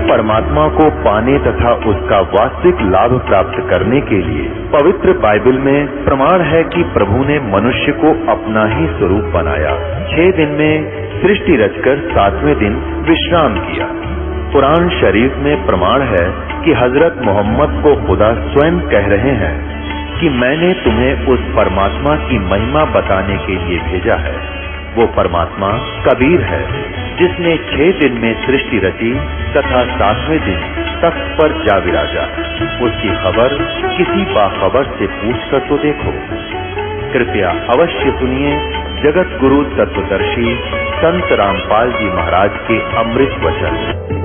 परमात्मा को पाने तथा उसका वास्तविक लाभ प्राप्त करने के लिए पवित्र बाइबल में प्रमाण है कि प्रभु ने मनुष्य को अपना ही स्वरूप बनाया। 6 दिन में सृष्टि रचकर 7वें दिन विश्राम किया। कुरान शरीफ में प्रमाण है कि हजरत मोहम्मद को खुदा स्वयं कह रहे हैं कि मैंने तुम्हें उस परमात्मा की महिमा बताने के लिए भेजा है। वो परमात्मा कबीर है जिसने 6 दिन में सृष्टि रची तथा 7वें दिन तख्त पर जा विराजा। उसकी खबर किसी बाखबर से पूछकर तो देखो। कृपया अवश्य सुनिए जगत गुरु तत्वदर्शी संत रामपाल जी महाराज के अमृत वचन।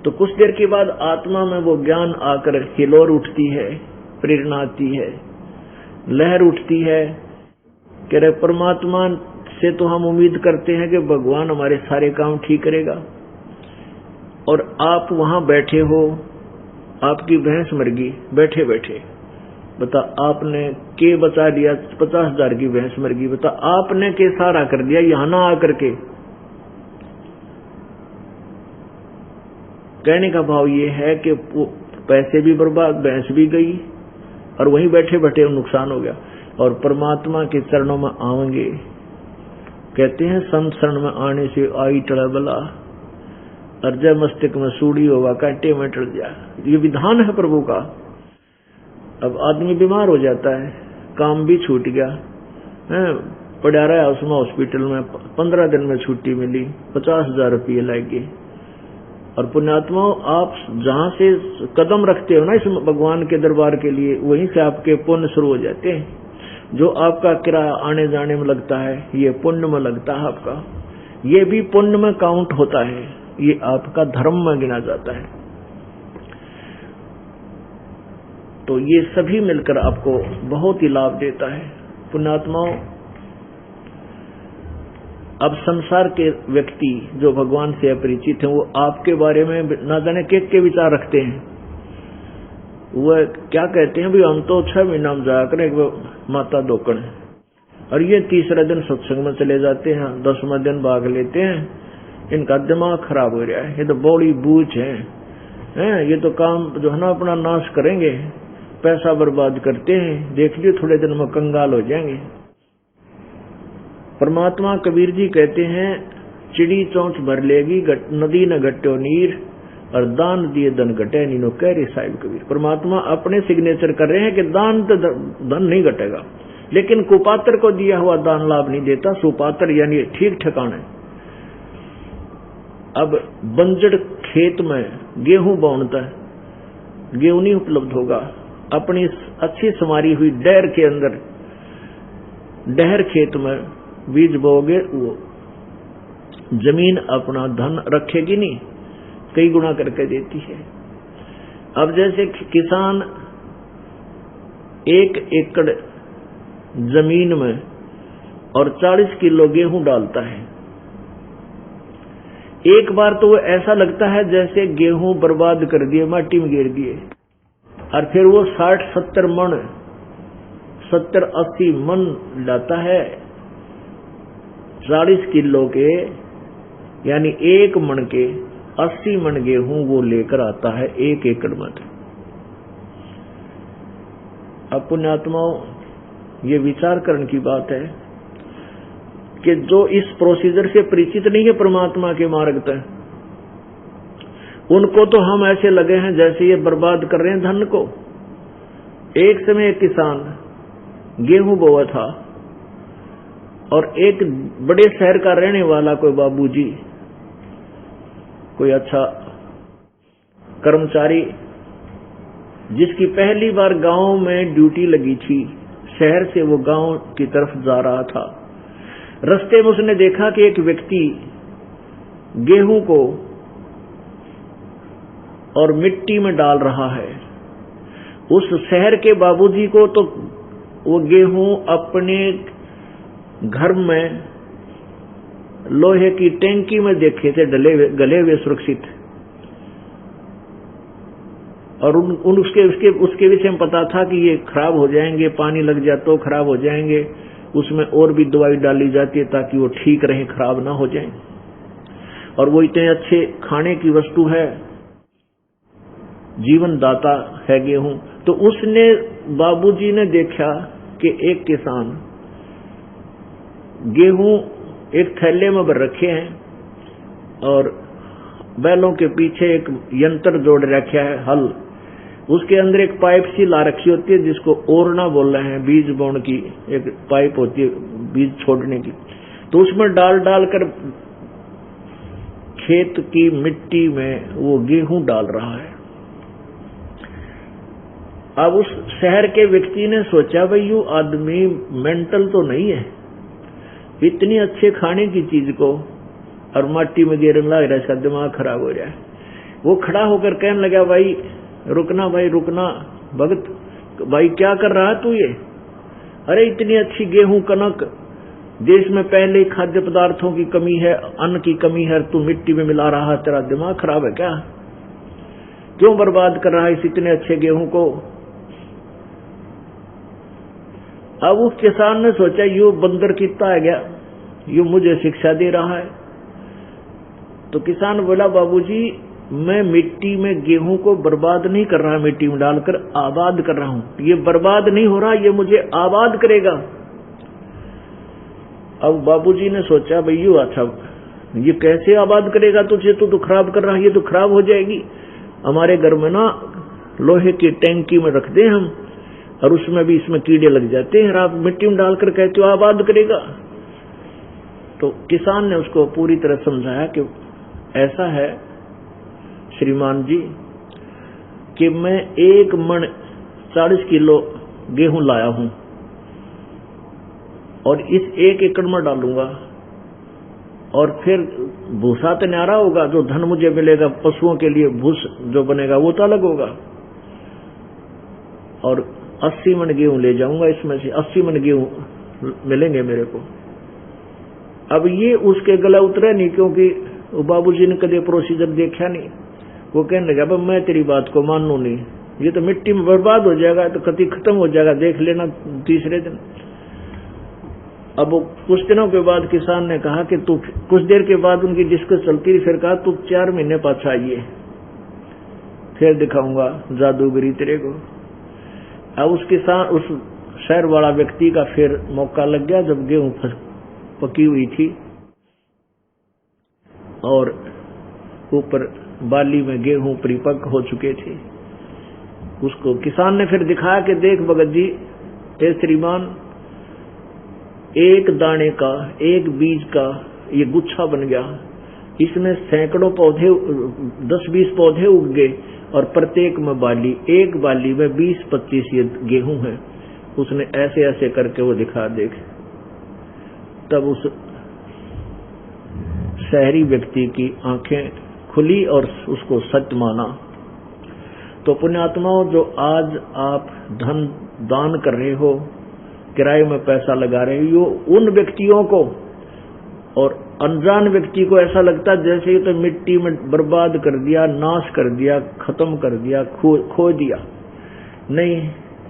तो कुछ देर के बाद आत्मा में वो ज्ञान आकर हिलोर उठती है, प्रेरणा आती है, लहर उठती है कि रे परमात्मा से तो हम उम्मीद करते हैं कि भगवान हमारे सारे काम ठीक करेगा, और आप वहां बैठे हो, आपकी भैंस मर गई बैठे बैठे, बता आपने के बचा लिया, 50,000 की भैंस मर गई, बता आपने के सारा कर दिया यहां ना आकर के। कहने का भाव ये है कि पैसे भी बर्बाद, भैंस भी गई, और वहीं बैठे बैठे नुकसान हो गया। और परमात्मा के चरणों में आवेंगे, कहते हैं संत शरण में आने से आई टड़ा बला, और जय मस्तिष्क में सूड़ी होगा कांटे में टल जा। ये विधान है प्रभु का। अब आदमी बीमार हो जाता है, काम भी छूट गया है, पड़ा रहा उसमें हॉस्पिटल में, 15 दिन में छुट्टी मिली, 50,000 रुपये लगे। और पुण्यात्माओं, आप जहां से कदम रखते हो ना इस भगवान के दरबार के लिए, वहीं से आपके पुण्य शुरू हो जाते हैं। जो आपका किराया आने जाने में लगता है, ये पुण्य में लगता है आपका, ये भी पुण्य में काउंट होता है, ये आपका धर्म में गिना जाता है। तो ये सभी मिलकर आपको बहुत ही लाभ देता है। पुण्यात्माओं, अब संसार के व्यक्ति जो भगवान से अपरिचित हैं, वो आपके बारे में ना जाने के विचार रखते हैं। वह क्या कहते हैं, भी हम तो 6 महीना में जाया करें माता दोकड़, और ये 30रे दिन सत्संग में चले जाते हैं, 10वें दिन भाग लेते हैं, इनका दिमाग खराब हो रहा है, ये तो बड़ी बूझ है, ये तो काम जो है ना अपना नाश करेंगे, पैसा बर्बाद करते हैं, देख लियो थोड़े दिन में कंगाल हो जाएंगे। परमात्मा कबीर जी कहते हैं, चिड़ी चौंच भर लेगी नदी न घट्यो नीर, और दान दिए धन घटे नीनो, कह रहे साहिब कबीर। परमात्मा अपने सिग्नेचर कर रहे हैं कि दान तो धन नहीं घटेगा, लेकिन कुपात्र को दिया हुआ दान लाभ नहीं देता। सुपात्र यानी ठीक ठिकाने। अब बंजर खेत में गेहूं बोनता है, गेहूं नहीं उपलब्ध होगा। अपनी अच्छी संवारी हुई डहर के अंदर, डहर खेत में बीज बोगे, वो जमीन अपना धन रखेगी नहीं, कई गुना करके देती है। अब जैसे किसान 1 एकड़ जमीन में और 40 किलो गेहूं डालता है, एक बार तो वो ऐसा लगता है जैसे गेहूं बर्बाद कर दिए, माटी में गिर दिए, और फिर वो 60-70 मन, 70-80 मन लाता है। 40 किलो के यानी 1 मन के 80 मन गेहूं वो लेकर आता है 1 एकड़ में। अब पुण्यात्माओं, ये विचार करने की बात है कि जो इस प्रोसीजर से परिचित नहीं है परमात्मा के मार्ग तक, उनको तो हम ऐसे लगे हैं जैसे ये बर्बाद कर रहे हैं धन को। एक समय एक किसान गेहूं बोआ था, और एक बड़े शहर का रहने वाला कोई बाबूजी, कोई अच्छा कर्मचारी, जिसकी पहली बार गांव में ड्यूटी लगी थी, शहर से वो गांव की तरफ जा रहा था। रास्ते में उसने देखा कि एक व्यक्ति गेहूं को और मिट्टी में डाल रहा है। उस शहर के बाबूजी को तो वो गेहूं अपने घर में लोहे की टैंकी में देखे थे गले हुए सुरक्षित, और उसके विषय में पता था कि ये खराब हो जाएंगे, पानी लग जाए तो खराब हो जाएंगे, उसमें और भी दवाई डाली जाती है ताकि वो ठीक रहे, खराब ना हो जाए, और वो इतने अच्छे खाने की वस्तु है, जीवन दाता है गेहूं। तो उसने बाबूजी ने देखा कि एक किसान गेहूं एक थैले में भर रखे हैं और बैलों के पीछे एक यंत्र जोड़ रखा है, हल, उसके अंदर एक पाइप सी ला रखी होती है जिसको ओरना बोल रहे हैं, बीज बोने की एक पाइप होती है बीज छोड़ने की। तो उसमें डाल डाल कर खेत की मिट्टी में वो गेहूं डाल रहा है। अब उस शहर के व्यक्ति ने सोचा, भाई यू आदमी मेंटल तो नहीं है, इतनी अच्छे खाने की चीज को और माटी में गिरने लग रहा है, इसका दिमाग खराब हो जाए। वो खड़ा होकर कहने लगा, भाई रुकना, भाई रुकना भगत, भाई क्या कर रहा है तू ये? अरे इतनी अच्छी गेहूं कनक, देश में पहले खाद्य पदार्थों की कमी है, अन्न की कमी है, तू मिट्टी में मिला रहा है, तेरा दिमाग खराब है क्या? क्यों बर्बाद कर रहा है इस इतने अच्छे गेहूं को? अब उस किसान ने सोचा, यू बंदर कितना आ गया, यू मुझे शिक्षा दे रहा है। तो किसान बोला, बाबूजी मैं मिट्टी में गेहूं को बर्बाद नहीं कर रहा, मिट्टी में डालकर आबाद कर रहा हूं। ये बर्बाद नहीं हो रहा, ये मुझे आबाद करेगा। अब बाबूजी ने सोचा, भाई यू अच्छा, ये कैसे आबाद करेगा तुझे? तो खराब कर रहा है, ये तो खराब हो जाएगी। हमारे घर में ना लोहे की टैंकी में रख दे हम, और उसमें भी इसमें कीड़े लग जाते हैं, आप मिट्टी में डालकर कहते हो आबाद करेगा। तो किसान ने उसको पूरी तरह समझाया कि ऐसा है श्रीमान जी कि मैं 1 मन 40 किलो गेहूं लाया हूं और इस 1 एकड़ में डालूंगा, और फिर भूसा तो न्यारा होगा, जो धन मुझे मिलेगा पशुओं के लिए भूस जो बनेगा वो तो अलग होगा, और 80 मन गेहूं ले जाऊंगा, इसमें से 80 मन गेहूं मिलेंगे मेरे को। अब ये उसके गला उतरा नहीं, क्योंकि बाबूजी ने कभी प्रोसीजर देखा नहीं। वो कहने लगा, अब मैं तेरी बात को मानू नहीं, ये तो मिट्टी में बर्बाद हो जाएगा, तो कभी खत्म हो जाएगा, देख लेना तीसरे दिन। अब कुछ दिनों के बाद किसान ने कहा कि तू, कुछ देर के बाद उनकी डिस्कस चलती रही, फिर कहा तू 4 महीने पाछा आइए, फिर दिखाऊंगा जादूगरी तेरे को। अब उस किसान, उस शहर वाला व्यक्ति का फिर मौका लग गया, जब गेहूं पकी हुई थी और ऊपर बाली में गेहूं परिपक्व हो चुके थे। उसको किसान ने फिर दिखाया कि देख भगत जी, ए श्रीमान, एक दाने का, एक बीज का ये गुच्छा बन गया, इसमें सैकड़ों पौधे, 10-20 पौधे उग गए, और प्रत्येक में बाली, एक बाली में 20-25 ये गेहूं है। उसने ऐसे ऐसे करके वो दिखा, देख। तब उस शहरी व्यक्ति की आंखें खुली और उसको सच माना। तो पुण्यात्माओं, जो आज आप धन दान कर रहे हो, किराए में पैसा लगा रहे हो, उन व्यक्तियों को और अनजान व्यक्ति को ऐसा लगता है जैसे ये तो मिट्टी में बर्बाद कर दिया, नाश कर दिया, खत्म कर दिया, खो दिया। नहीं,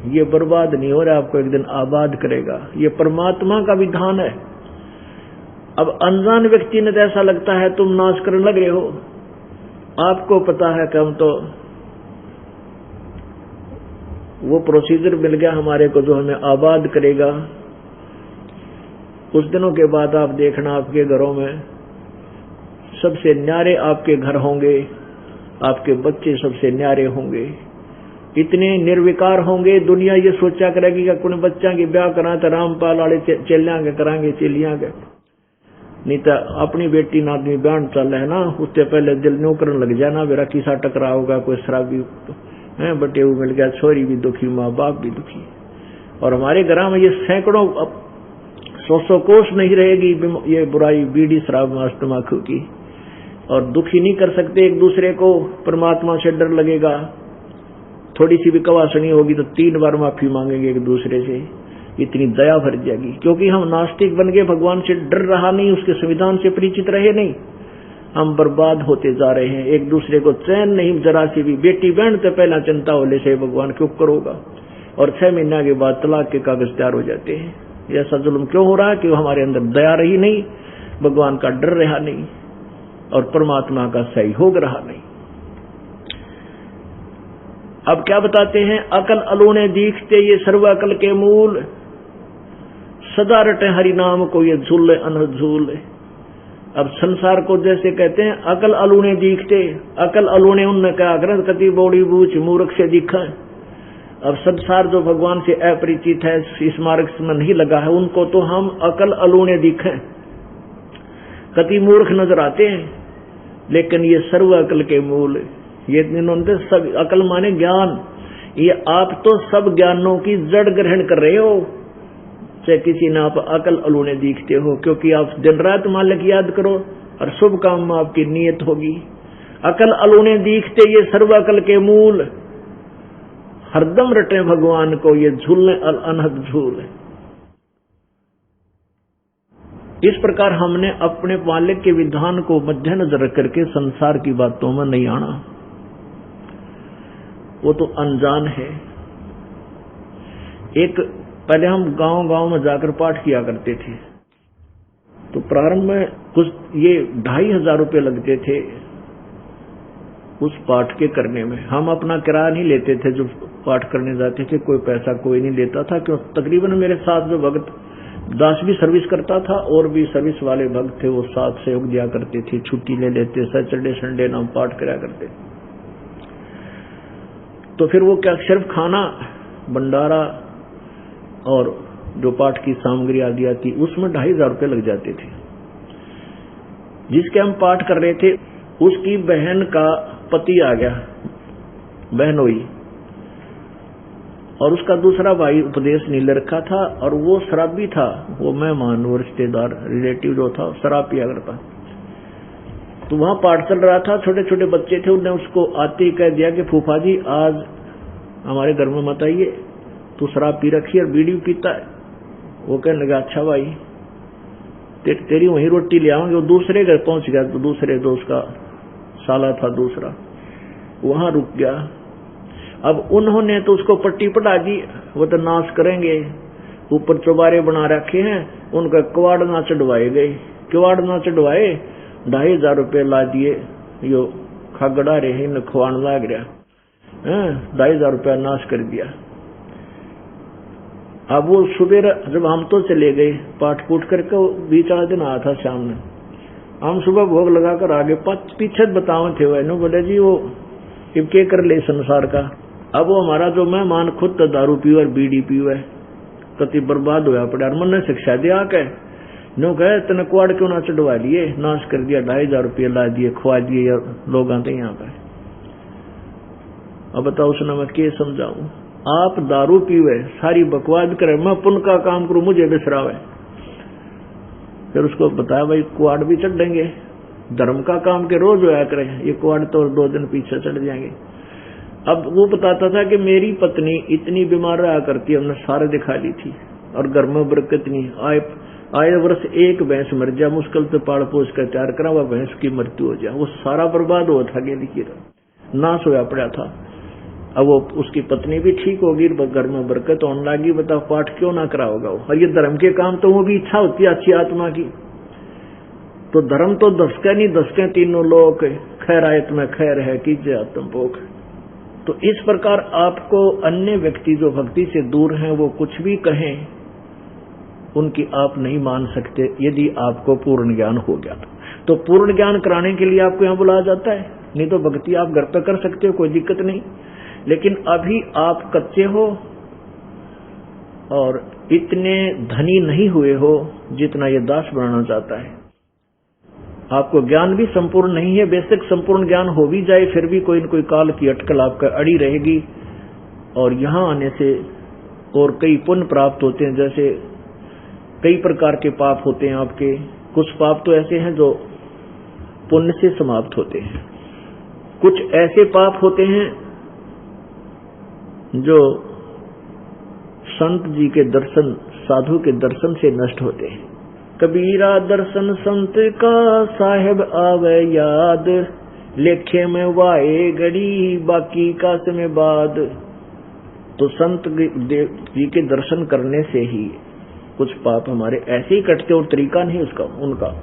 ये बर्बाद नहीं हो रहा, आपको एक दिन आबाद करेगा। ये परमात्मा का विधान है। अब अनजान व्यक्ति ने तो ऐसा लगता है तुम नाश करने लग रहे हो, आपको पता है कि हम तो वो प्रोसीजर मिल गया हमारे को जो हमें आबाद करेगा। कुछ दिनों के बाद आप देखना, आपके घरों में सबसे न्यारे आपके घर होंगे, आपके बच्चे सबसे न्यारे होंगे, इतने निर्विकार होंगे, दुनिया ये सोचा करेगी कि कोई बच्चा की ब्याह करा तो रामपाल वाले चेलियां के करांगे, चेलियां के नहीं तो अपनी बेटी नादमी ब्याह चल है ना, उससे पहले दिल न्यू करने लग जाना, मेरा किसा टकरा होगा, कोई शराबी है बटे वो मिल गया, छोरी भी दुखी, माँ बाप भी दुखी। और हमारे घर में ये सैकड़ों 100 कोस नहीं रहेगी ये बुराई, बीड़ी शराब मांस तम्बाकू की, और दुखी नहीं कर सकते एक दूसरे को, परमात्मा से डर लगेगा, थोड़ी सी भी कवासनी होगी तो 3 बार माफी मांगेंगे एक दूसरे से, इतनी दया भर जाएगी। क्योंकि हम नास्तिक बन गए, भगवान से डर रहा नहीं, उसके संविधान से परिचित रहे नहीं, हम बर्बाद होते जा रहे हैं। एक दूसरे को चैन नहीं जरा सी भी, बेटी बहन तो पहला चिंता होले से भगवान क्यों करोगा, और 6 महीना के बाद तलाक के कागज तैयार हो जाते हैं। ऐसा जुल्म क्यों हो रहा है कि हमारे अंदर दया रही नहीं, भगवान का डर रहा नहीं, और परमात्मा का सहयोग रहा नहीं। अब क्या बताते हैं, अकल अलूने दीखते ये सर्व अकल के मूल, सदा रटे हरि नाम को ये झूले अनहद झूले। अब संसार को जैसे कहते हैं अकल अलूने दीखते, अकल अलूने उनने कहा ग्रंथ कति बोड़ी बूझ मूर्ख से दिखा। अब संसार जो भगवान से अपरिचित है, इस मार्ग में नहीं लगा है, उनको तो हम अकल अलूने दिखे, कति मूर्ख नजर आते हैं, लेकिन ये सर्व अकल के मूल, ये इन्होंने सब अकल माने ज्ञान, ये आप तो सब ज्ञानों की जड़ ग्रहण कर रहे हो, चाहे किसी ने आप अकल अलूने दिखते हो, क्योंकि आप दिन रात मालिक याद करो और शुभ काम में आपकी नियत होगी। अकल अलूने दिखते ये सर्व अकल के मूल, हरदम रटे भगवान को ये झूलने अनहद झूल। इस प्रकार हमने अपने मालिक के विधान को मद्देनजर करके संसार की बातों में नहीं आना, वो तो अनजान है। एक पहले हम गांव में जाकर पाठ किया करते थे, तो प्रारंभ में कुछ ये 2,500 रुपये लगते थे उस पाठ के करने में। हम अपना किराया नहीं लेते थे, जो पाठ करने जाते थे कोई पैसा कोई नहीं लेता था, क्यों तकरीबन मेरे साथ जो भक्त दास भी सर्विस करता था और भी सर्विस वाले भक्त थे, वो साथ सहयोग दिया करते थे, छुट्टी ले लेते, सैटरडे संडे नाम पाठ कराया करते। तो फिर वो क्या सिर्फ खाना भंडारा और जो पाठ की सामग्री आदि आती, उसमें 2,500 रुपये लग जाते थे। जिसके हम पाठ कर रहे थे उसकी बहन का पति आ गया, बहनोई, और उसका दूसरा भाई उपदेश नहीं ले रखा था, और वो शराबी था, वो मेहमान वो रिश्तेदार रिलेटिव जो था शराब पिया करता। तो वहां पाठ चल रहा था, छोटे छोटे बच्चे थे, उन्होंने उसको आते ही कह दिया कि फूफा जी आज हमारे घर में मत आइए, तू शराब पी रखी और बीड़ी पीता है। वो कहने लगा अच्छा भाई तेरी वहीं रोटी ले आऊंगे। वो दूसरे घर पहुंच गया, तो दूसरे दोस्त का साला था दूसरा, वहां रुक गया। अब उन्होंने तो उसको पट्टी पढ़ा दी, वो तो नाश करेंगे, ऊपर चौबारे बना रखे हैं, उनका किवाड़ ना चढ़वाए गए, किवाड़ ना चढ़वाए, 2,500 रुपये ला दिए, यो खागड़ा रहे न खुआन लाग रहा, 2,500 रुपया नाश कर दिया। अब वो सुबह जब हम तो चले गए पाठ पूठ करके, 20 दिन आया था शाम में, हम सुबह भोग लगाकर आगे पीछे बताओ थे वह बोले जी वो इबके कर ले संसार का। अब वो हमारा जो मेहमान खुद तो दारू पीवे और बीड़ी पीवे, कति बर्बाद होया पड़ा, और मन ने शिक्षा दिया के नो कहे तने कुआड़ क्यों ना चढ़वा लिए, नाश कर दिया, 2,500 रुपये ला दिए, खुआ दिए लोग आते यहाँ पर। अब बताओ उसने मैं क्या समझाऊं, आप दारू पीवे सारी बकवाद करे, मैं पुण्य का काम करूं मुझे बिसरावे। फिर उसको बताया भाई कुआड़ भी चढ़ देंगे, धर्म का काम के रोज होया करे, ये कुआड़ तो 2 दिन पीछे चढ़ जाएंगे। अब वो बताता था कि मेरी पत्नी इतनी बीमार रहा करती, हमने सारे दिखा ली थी, और घर में बरकत नहीं, आए वर्ष एक भैंस मर जाए, मुश्किल से पाड़ पोस कर तैयार करा, वह भैंस की मृत्यु हो जाए, वो सारा बर्बाद हुआ था, गेली नाश होया पड़ा था। अब वो उसकी पत्नी भी ठीक होगी, घर में बरकत होने लगी, बताओ पाठ क्यों ना करा होगा वो। और ये धर्म के काम तो वो भी इच्छा होती है अच्छी आत्मा की, तो धर्म तो दसके नहीं दसके तीनों लोग, खैर आयत में खैर है कीजिए आत्मपोख। तो इस प्रकार आपको अन्य व्यक्ति जो भक्ति से दूर हैं वो कुछ भी कहें, उनकी आप नहीं मान सकते यदि आपको पूर्ण ज्ञान हो गया तो पूर्ण ज्ञान कराने के लिए आपको यहाँ बुलाया जाता है, नहीं तो भक्ति आप घर पे कर सकते हो, कोई दिक्कत नहीं। लेकिन अभी आप कच्चे हो और इतने धनी नहीं हुए हो जितना ये दास बनाना चाहता है। आपको ज्ञान भी संपूर्ण नहीं है, बेशक संपूर्ण ज्ञान हो भी जाए फिर भी कोई न कोई काल की अटकल आपका अड़ी रहेगी। और यहाँ आने से और कई पुण्य प्राप्त होते हैं, जैसे कई प्रकार के पाप होते हैं आपके। कुछ पाप तो ऐसे हैं जो पुण्य से समाप्त होते हैं, कुछ ऐसे पाप होते हैं जो संत जी के दर्शन, साधु के दर्शन से नष्ट होते हैं। कबीरा दर्शन संत का साहेब आवे याद, लेखे में वाए घड़ी बाकी का समय बाद। तो संत जी के दर्शन करने से ही कुछ पाप हमारे ऐसे ही कटते और तरीका नहीं उसका उनका,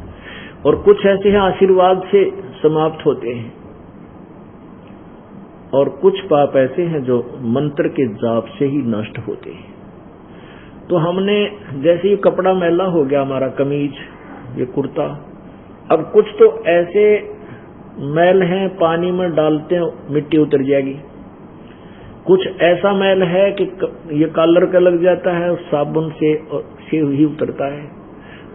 और कुछ ऐसे हैं आशीर्वाद से समाप्त होते हैं, और कुछ पाप ऐसे हैं जो मंत्र के जाप से ही नष्ट होते हैं। तो हमने जैसे ही कपड़ा मैला हो गया हमारा, कमीज, ये कुर्ता, अब कुछ तो ऐसे मैल हैं पानी में डालते हैं मिट्टी उतर जाएगी, कुछ ऐसा मैल है कि ये कलर का लग जाता है और साबुन से ही उतरता है,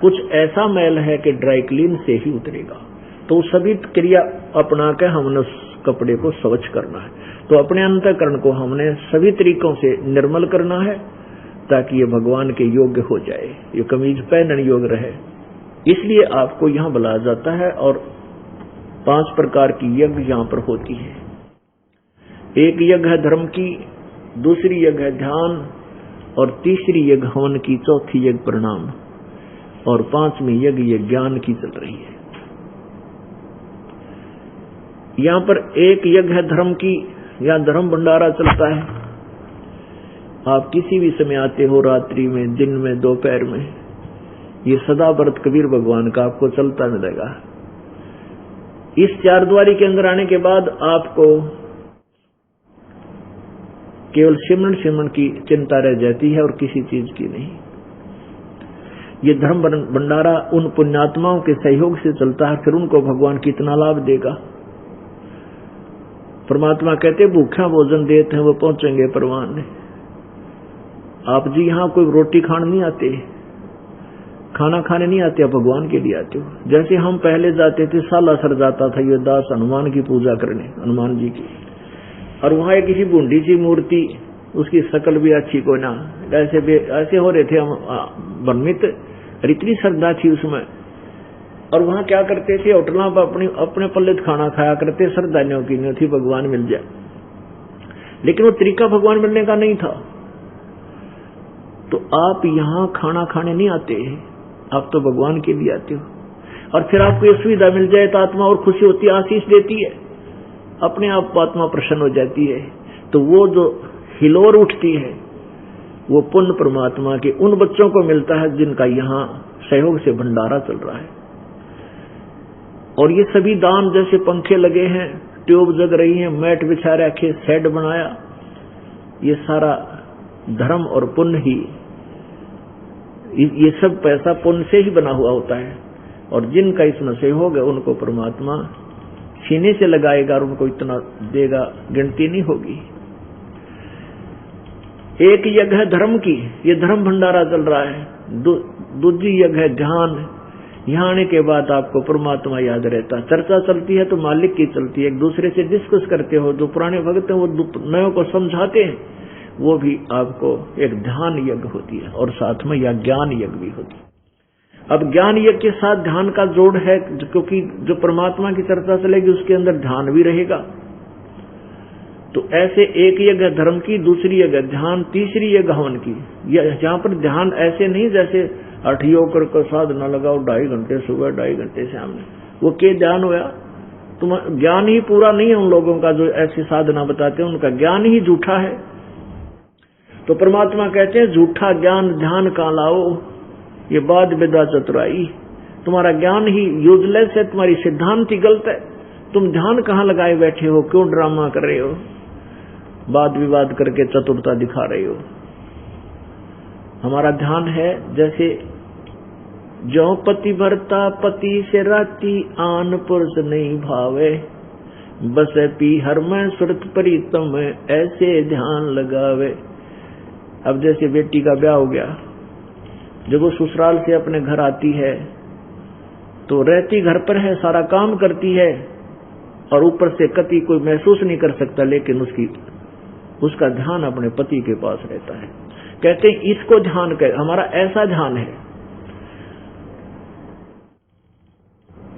कुछ ऐसा मैल है कि ड्राई क्लीन से ही उतरेगा। तो सभी क्रिया अपना के हमने उस कपड़े को स्वच्छ करना है। तो अपने अंतःकरण को हमने सभी तरीकों से निर्मल करना है ताकि ये भगवान के योग्य हो जाए, ये कमीज पहनने योग्य रहे। इसलिए आपको यहाँ बुलाया जाता है और 5 प्रकार की यज्ञ यहाँ पर होती है। एक यज्ञ है धर्म की, दूसरी यज्ञ है ध्यान, और तीसरी यज्ञ हवन की, चौथी यज्ञ प्रणाम, और 5वीं यज्ञ ये ज्ञान की चल रही है। यहाँ पर एक यज्ञ है धर्म की, यहाँ धर्म भंडारा चलता है। आप किसी भी समय आते हो, रात्रि में, दिन में, दोपहर में, ये सदा व्रत कबीर भगवान का आपको चलता मिलेगा। इस 4 द्वारी के अंदर आने के बाद आपको केवल सिमरन की चिंता रह जाती है और किसी चीज की नहीं। ये धर्म भंडारा उन पुण्यात्माओं के सहयोग से चलता है, फिर उनको भगवान कितना लाभ देगा। परमात्मा कहते भूखा भोजन देते हैं वो पहुंचेंगे परवान ने। आप जी यहाँ कोई रोटी खाने नहीं आते, खाना खाने नहीं आते, आप भगवान के लिए आते हो। जैसे हम पहले जाते थे, सालासर जाता था ये दास हनुमान की पूजा करने, हनुमान जी की, और वहां एक किसी बूंदी सी मूर्ति, उसकी शकल भी अच्छी को ना, ऐसे हो रहे थे हम भ्रमित, इतनी श्रद्धा थी उसमें। और वहां क्या करते थे, होटलों पर अपने पल्ले खाना खाया करते, श्रद्धालुओं की नहीं थी भगवान मिल जाए, लेकिन वो तरीका भगवान मिलने का नहीं था। तो आप यहाँ खाना खाने नहीं आते, आप तो भगवान के लिए आते हो। और फिर आपको ये सुविधा मिल जाए तो आत्मा और खुशी होती है, आशीष देती है, अपने आप आत्मा प्रसन्न हो जाती है। तो वो जो हिलोर उठती है वो पुण्य परमात्मा के उन बच्चों को मिलता है जिनका यहाँ सहयोग से भंडारा चल रहा है। और ये सभी दान, जैसे पंखे लगे हैं, ट्यूब जग रही है, मैट बिछा रखे, शेड बनाया, ये सारा धर्म और पुण्य ही, ये सब पैसा पुण्य से ही बना हुआ होता है। और जिनका इसमें सहयोग है उनको परमात्मा सीने से लगाएगा और उनको इतना देगा, गिनती नहीं होगी। एक यज्ञ है धर्म की, ये धर्म भंडारा चल रहा है। दूसरी यज्ञ है ध्यान। यहाँ आने के बाद आपको परमात्मा याद रहता है, चर्चा चलती है तो मालिक की चलती है, एक दूसरे से डिस्कस करते हो, जो पुराने भक्त हैं वो नयों को समझाते हैं, वो भी आपको एक ध्यान यज्ञ होती है, और साथ में यह ज्ञान यज्ञ भी होती है। अब ज्ञान यज्ञ के साथ ध्यान का जोड़ है, क्योंकि जो परमात्मा की चर्चा चलेगी उसके अंदर ध्यान भी रहेगा। तो ऐसे एक यज्ञ धर्म की, दूसरी यज्ञ ध्यान, तीसरी यज्ञ हवन की। यहाँ पर ध्यान ऐसे नहीं जैसे 8 योग कर साधना लगाओ 2.5 घंटे सुबह 2.5 घंटे शाम में, वो क्या ध्यान होया? तुम ज्ञान ही पूरा नहीं है उन लोगों का जो ऐसी साधना बताते हैं, उनका ज्ञान ही झूठा है। तो परमात्मा कहते हैं झूठा ज्ञान ध्यान कहाँ लाओ, ये बात बेदा चतुराई, तुम्हारा ज्ञान ही यूजलेस है, तुम्हारी सिद्धांत ही गलत है, तुम ध्यान कहाँ लगाए बैठे हो, क्यों ड्रामा कर रहे हो, वाद विवाद करके चतुरता दिखा रहे हो। हमारा ध्यान है जैसे जो पति भरता पति से राती, आन पुरुष नहीं भावे, बस पी हर में सुरत प्रीतम ऐसे ध्यान लगावे। अब जैसे बेटी का ब्याह हो गया, जब वो ससुराल से अपने घर आती है तो रहती घर पर है, सारा काम करती है और ऊपर से कति कोई महसूस नहीं कर सकता, लेकिन उसका ध्यान अपने पति के पास रहता है। कहते हैं इसको ध्यान कह, हमारा ऐसा ध्यान है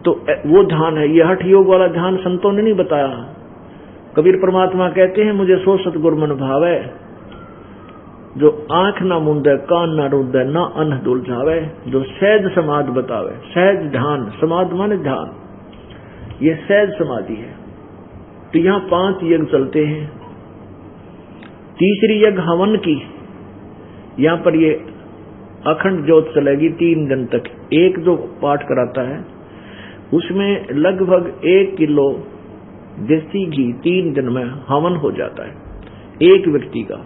तो वो ध्यान है। यह हठ योग वाला ध्यान संतों ने नहीं बताया। कबीर परमात्मा कहते हैं मुझे सो सतगुर मन भावे, जो आंख ना मूंदे कान ना रूंदे ना अन्न डुल जावे, जो सहज समाध बतावे। सहज ध्यान, समाध माने ध्यान, ये सहज समाधि है। तो यहाँ 5 यज्ञ चलते हैं। तीसरी यज्ञ हवन की, यहाँ पर ये अखंड ज्योत चलेगी 3 दिन तक। एक जो पाठ कराता है उसमें लगभग 1 किलो देसी घी 3 दिन में हवन हो जाता है एक व्यक्ति का।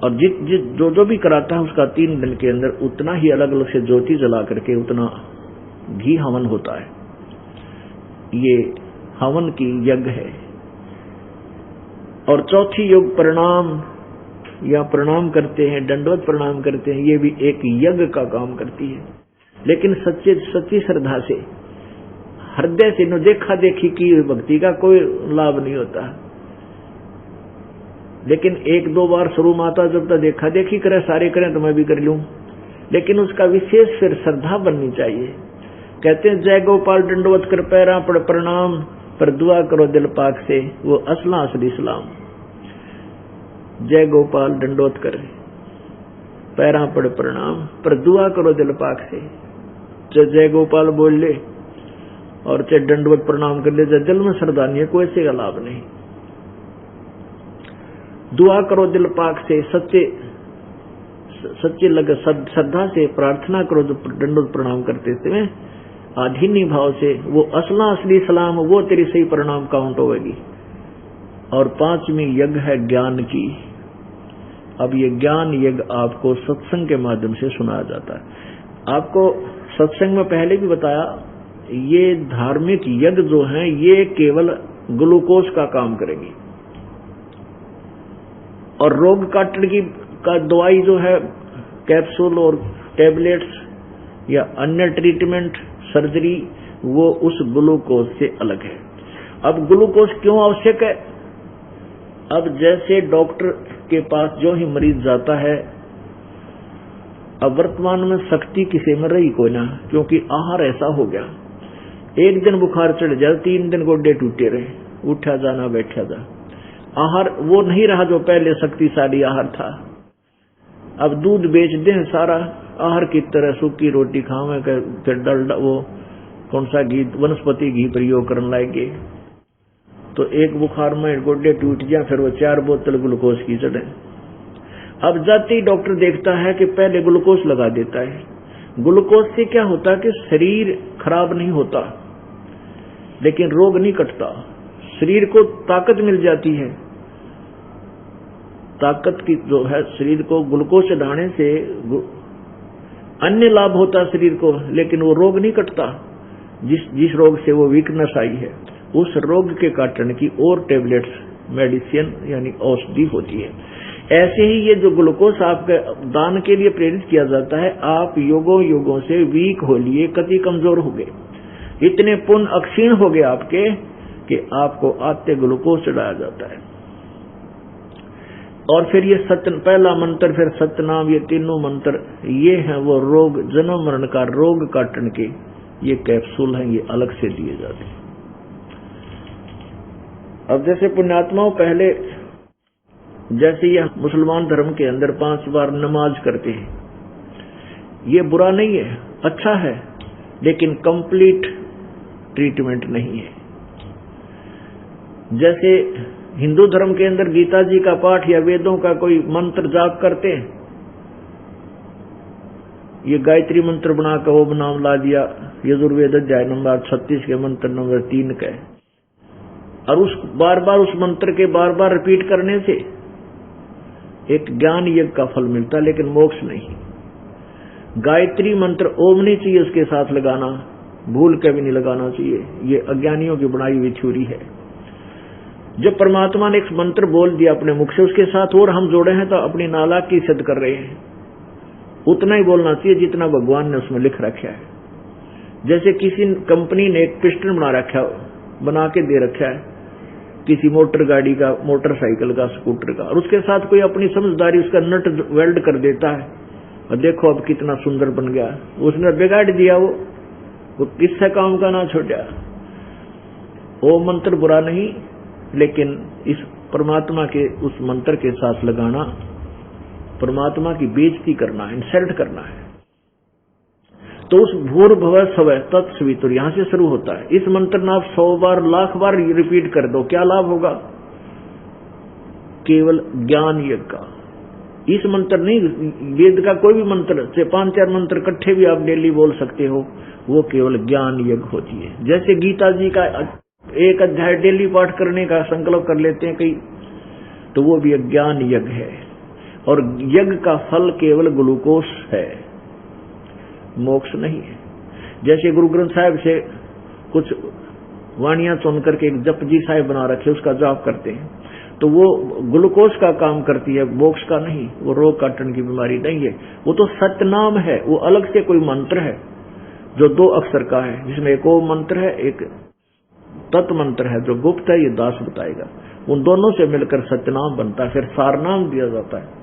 और जो भी कराता है उसका 3 दिन के अंदर उतना ही अलग अलग से ज्योति जला करके उतना घी हवन होता है। ये हवन की यज्ञ है। और चौथी योग प्रणाम, या प्रणाम करते हैं, दंडवत प्रणाम करते हैं, ये भी एक यज्ञ का काम करती है। लेकिन सच्ची श्रद्धा से, हृदय से न देखा देखी की भक्ति का कोई लाभ नहीं होता। लेकिन 1-2 बार शुरू माता जब तक देखा देखी करे, सारे करें तो मैं भी कर लूं, लेकिन उसका विशेष फिर श्रद्धा बननी चाहिए। कहते हैं जय गोपाल दंडवत कर पैरा पड़ प्रणाम, पर दुआ करो दिल पाक से, वो असला असली इस्लाम। जय गोपाल दंडवत कर पैरा पड़ प्रणाम, पर दुआ करो दिल पाक से। चाहे जय गोपाल बोल ले और चाहे दंडवत प्रणाम कर ले, दिल में श्रद्धा नहीं है कोई ऐसे का लाभ नहीं। दुआ करो दिल पाक से, सच्चे लगे श्रद्धा से प्रार्थना करो दंडवत प्रणाम करते समय आधीनी भाव से, वो असला असली सलाम, वो तेरी सही प्रणाम काउंट होगी। और 5वीं यज्ञ है ज्ञान की। अब ये ज्ञान यज्ञ आपको सत्संग के माध्यम से सुनाया जाता है। आपको सत्संग में पहले भी बताया, ये धार्मिक यज्ञ जो हैं ये केवल ग्लूकोज का काम करेगी। और रोग काटने की का दवाई जो है कैप्सूल और टैबलेट्स या अन्य ट्रीटमेंट सर्जरी, वो उस ग्लूकोज से अलग है। अब ग्लूकोज क्यों आवश्यक है? अब जैसे डॉक्टर के पास जो ही मरीज जाता है, अब वर्तमान में शक्ति किसी में रही कोई ना, क्योंकि आहार ऐसा हो गया। एक दिन बुखार चढ़ जाए, 3 दिन गोडे टूटे रहे, उठा जाना बैठा जा। आहार वो नहीं रहा जो पहले शक्तिशाली आहार था। अब दूध बेच दें सारा आहार की तरह, सूखी रोटी खावे, फिर डलडा वो कौन सा घी, वनस्पति घी प्रयोग करने लाएंगे, तो एक बुखार में गोडे टूट जाए, फिर वो 4 बोतल ग्लूकोज की चढ़े। अब जाते ही डॉक्टर देखता है कि पहले ग्लूकोज लगा देता है। ग्लूकोज से क्या होता है कि शरीर खराब नहीं होता, लेकिन रोग नहीं कटता, शरीर को ताकत मिल जाती है। ताकत की जो है शरीर को ग्लूकोज चढ़ाने से अन्य लाभ होता है शरीर को, लेकिन वो रोग नहीं कटता। जिस रोग से वो वीकनेस आई है, उस रोग के काटने की और टैबलेट्स, मेडिसिन यानी औषधि होती है। ऐसे ही ये जो ग्लूकोज आपके दान के लिए प्रेरित किया जाता है, आप युगों से वीक हो लिए, कति कमजोर हो गए, इतने पुण्य अक्षीण हो गए आपके कि आपको आते ग्लूकोज चढ़ाया जाता है। और फिर ये पहला मंत्र, फिर सतनाम, ये तीनों मंत्र, ये है वो रोग जन्म मरण का रोग काटने के ये कैप्सूल हैं, ये अलग से दिए जाते हैं। अब जैसे पुण्यात्माओं पहले जैसे ये मुसलमान धर्म के अंदर 5 बार नमाज करते हैं, ये बुरा नहीं है, अच्छा है, लेकिन कंप्लीट ट्रीटमेंट नहीं है। जैसे हिंदू धर्म के अंदर गीता जी का पाठ या वेदों का कोई मंत्र जाप करते हैं, ये गायत्री मंत्र बनाकर ओम नाम ला दिया, यजुर्वेद अध्याय नंबर 36 के मंत्र नंबर 3 का, और उस बार बार उस मंत्र के बार बार रिपीट करने से एक ज्ञान यज्ञ का फल मिलता, लेकिन मोक्ष नहीं। गायत्री मंत्र ओम नहीं चाहिए उसके साथ लगाना, भूल के भी नहीं लगाना चाहिए, ये अज्ञानियों की बनाई हुई थ्योरी है। जब परमात्मा ने एक मंत्र बोल दिया अपने मुख से, उसके साथ और हम जोड़े हैं तो अपनी नाला की सिद्ध कर रहे हैं। उतना ही बोलना चाहिए जितना भगवान ने उसमें लिख रखा है। जैसे किसी कंपनी ने एक पिस्टन बना के दे रखा है किसी मोटर गाड़ी का, मोटरसाइकिल का, स्कूटर का, और उसके साथ कोई अपनी समझदारी उसका नट वेल्ड कर देता है और देखो अब कितना सुंदर बन गया। उसने बिगाड़ दिया, वो किससे काम का ना छोड़ा। वो मंत्र बुरा नहीं, लेकिन इस परमात्मा के उस मंत्र के साथ लगाना परमात्मा की बेइज्जती करना, इंसल्ट करना है। तो उस भूर्भुवः स्वः तत्सवितुर यहां से शुरू होता है। इस मंत्र ना आप 100 बार, लाख बार रिपीट कर दो, क्या लाभ होगा? केवल ज्ञान यज्ञ का। इस मंत्र नहीं, वेद का कोई भी मंत्र से 5-4 मंत्र इकट्ठे भी आप डेली बोल सकते हो, वो केवल ज्ञान यज्ञ होती है। जैसे गीता जी का एक अध्याय डेली पाठ करने का संकल्प कर लेते हैं कई, तो वो भी ज्ञान यज्ञ है। और यज्ञ का फल केवल ग्लूकोस है, मोक्ष नहीं है। जैसे गुरु ग्रंथ साहिब से कुछ वाणियां सुन करके एक जपजी साहिब बना रखे, उसका जाप करते हैं, तो वो ग्लूकोज का काम करती है, मोक्ष का नहीं। वो रोग काटने की बीमारी नहीं है, वो तो सतनाम है। वो अलग से कोई मंत्र है जो 2 अक्षर का है, जिसमें एक ओम मंत्र है, एक तत् मंत्र है जो गुप्त है, ये दास बताएगा। उन दोनों से मिलकर सत्यनाम बनता है, फिर सारनाम दिया जाता है।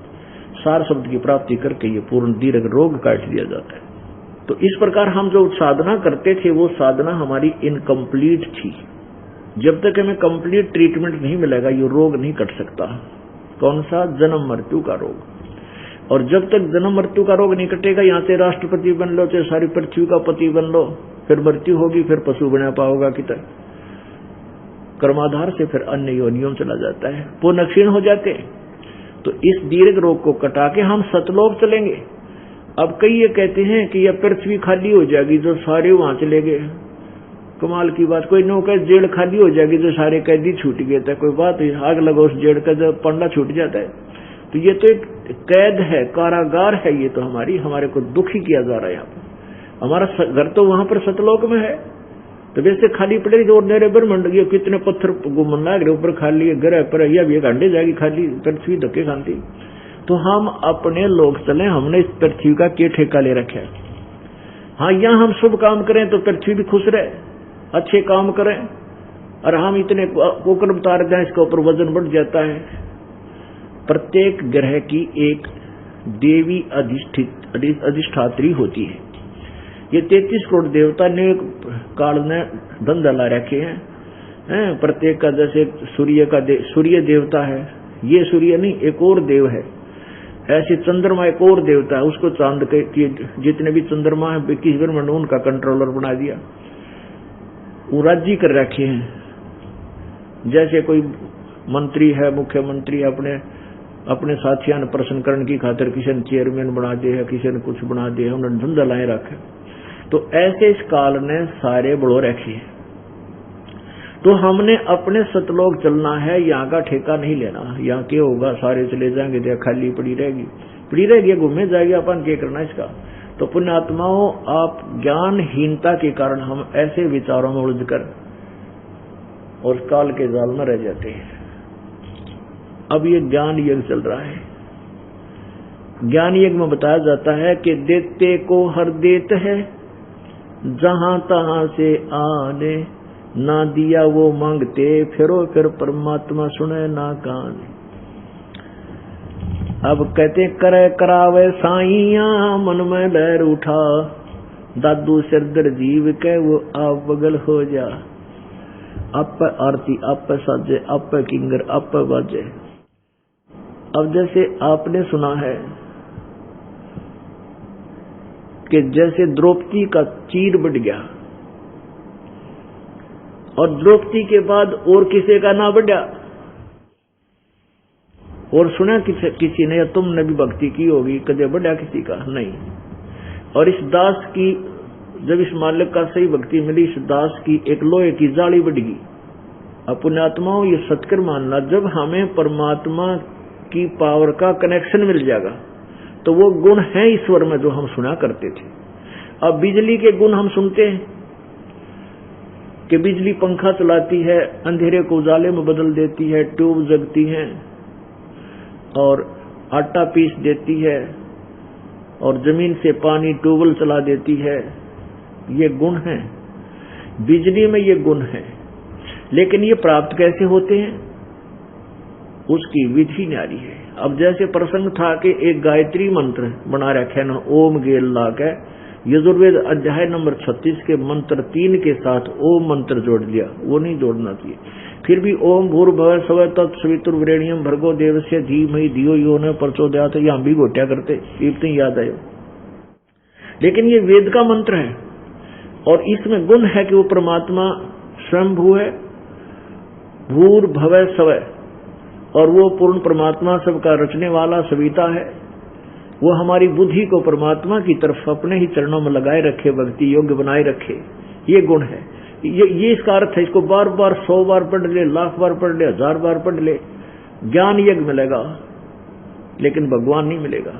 सार शब्द की प्राप्ति करके ये पूर्ण दीर्घ रोग काट दिया जाता है। तो इस प्रकार हम जो साधना करते थे, वो साधना हमारी इनकम्प्लीट थी। जब तक हमें कंप्लीट ट्रीटमेंट नहीं मिलेगा, ये रोग नहीं कट सकता। कौन सा? जन्म मृत्यु का रोग। और जब तक जन्म मृत्यु का रोग नहीं कटेगा, यहाँ से राष्ट्रपति बन लो, चाहे सारी पृथ्वी का पति बन लो, फिर मृत्यु होगी, फिर पशु बना पाओगा कितना। कर्माधार से फिर अन्य योनियों चला जाता है, पुण्य क्षीण हो जाते हैं। तो इस दीर्घ रोग को कटा के हम सतलोक चलेंगे। अब कई ये कहते हैं कि यह पृथ्वी खाली हो जाएगी जो सारे वहां चले गए। कमाल की बात, कोई नो कहे जेल खाली हो जाएगी जो सारे कैदी छूट गए थे। कोई बात आग लगो उस जेल का, जब पंडा छूट जाता है। तो ये तो एक कैद है, कारागार है। ये तो हमारे को दुखी किया जा रहा है। यहाँ पर हमारा घर तो वहां पर सतलोक में है, तो वैसे खाली पड़ेगी जो ऑर्डिनरी ब्रह्मांड। ये कितने पत्थर घूमन लग रहे ऊपर, खाली है ग्रह पर, यह भी घंटे जाएगी खाली पृथ्वी धक्के खाती। तो हम अपने लोग चले, हमने इस पृथ्वी का क्या ठेका ले रखा है। हाँ, यहाँ हम शुभ काम करें तो पृथ्वी भी खुश रहे, अच्छे काम करें। और हम इतने कुकर उतार दें, इसके ऊपर वजन बढ़ जाता है। प्रत्येक ग्रह की एक देवी अधिष्ठात्री होती है। ये 33 करोड़ देवता ने काल ने धंधा ला रखे हैं। प्रत्येक का जैसे सूर्य देवता है, ये सूर्य नहीं, एक और देव है। ऐसे चंद्रमा एक और देवता है, उसको चांद के जितने भी चंद्रमा है 21 ब्रह्मांड उनका कंट्रोलर बना दिया। वो राज्य कर रखे हैं। जैसे कोई मंत्री है, मुख्यमंत्री अपने साथियों ने प्रश्न करने की खातिर किसी ने चेयरमैन बना दे है, किसी ने कुछ बना दे है, उन्होंने धंधा लाए रखे। तो ऐसे इस काल ने सारे बढ़ो रखे हैं। तो हमने अपने सतलोक चलना है, यहाँ का ठेका नहीं लेना। यहाँ क्या होगा, सारे चले जाएंगे, देख खाली पड़ी रहेगी, घूमे जाएगी, अपन क्या करना इसका। तो पुण्यात्माओं, आप ज्ञानहीनता के कारण हम ऐसे विचारों में उलझकर और काल के जाल में रह जाते हैं। अब ये ज्ञान यज्ञ चल रहा है। ज्ञान यज्ञ में बताया जाता है कि देते को हर देत है, जहां तहां से आने, ना दिया वो मांगते, फिर परमात्मा सुने ना कान। अब कहते करे करावे साइया, मन में लहर उठा, दादू सिरदर जीव के वो आप बगल हो जा। आप आरती, आप साजे, आप किंगर, आप बाजे। अब जैसे आपने सुना है कि जैसे द्रौपदी का चीर बढ़ गया और द्रौपदी के बाद और किसी का ना बढ़ा, और सुना किसी ने या तुमने भी भक्ति की होगी, कदे बढ़ा किसी का नहीं। और इस दास की, जब इस मालिक का सही भक्ति मिली, इस दास की एक लोहे की जाली बढ़ गई। अब पुण्यात्माओं, ये सत्कर मानना, जब हमें परमात्मा की पावर का कनेक्शन मिल जाएगा तो वो गुण है ईश्वर में जो हम सुना करते थे। अब बिजली के गुण हम सुनते हैं कि बिजली पंखा चलाती है, अंधेरे को उजाले में बदल देती है, ट्यूब जगती है और आटा पीस देती है और जमीन से पानी ट्यूबवेल चला देती है। ये गुण है, बिजली में ये गुण है। लेकिन ये प्राप्त कैसे होते हैं, उसकी विधि न्यारी है। अब जैसे प्रसंग था कि एक गायत्री मंत्र बना रखा है ना, ओम गेल ला के यजुर्वेद अध्याय नंबर 36 के मंत्र 3 के साथ ओम मंत्र जोड़ दिया, वो नहीं जोड़ना चाहिए। फिर भी ओम भूर्भुवः स्वः तत्सवितुर्वरेण्यं भर्गो देवस्य धीमहि धियो यो न प्रचोदयात्, ये हम भी घोटिया करते, इतने याद आयो। लेकिन ये वेद का मंत्र है और इसमें गुण है कि वो परमात्मा स्वयंभू है, भूर्भुवः स्वः, और वो पूर्ण परमात्मा सबका रचने वाला सविता है। वो हमारी बुद्धि को परमात्मा की तरफ अपने ही चरणों में लगाए रखे, भक्ति योग्य बनाए रखे, ये गुण है। ये इसका अर्थ है। इसको बार बार 100 बार पढ़ ले, लाख बार पढ़ ले, 1000 बार पढ़ ले, ज्ञान यज्ञ मिलेगा लेकिन भगवान नहीं मिलेगा।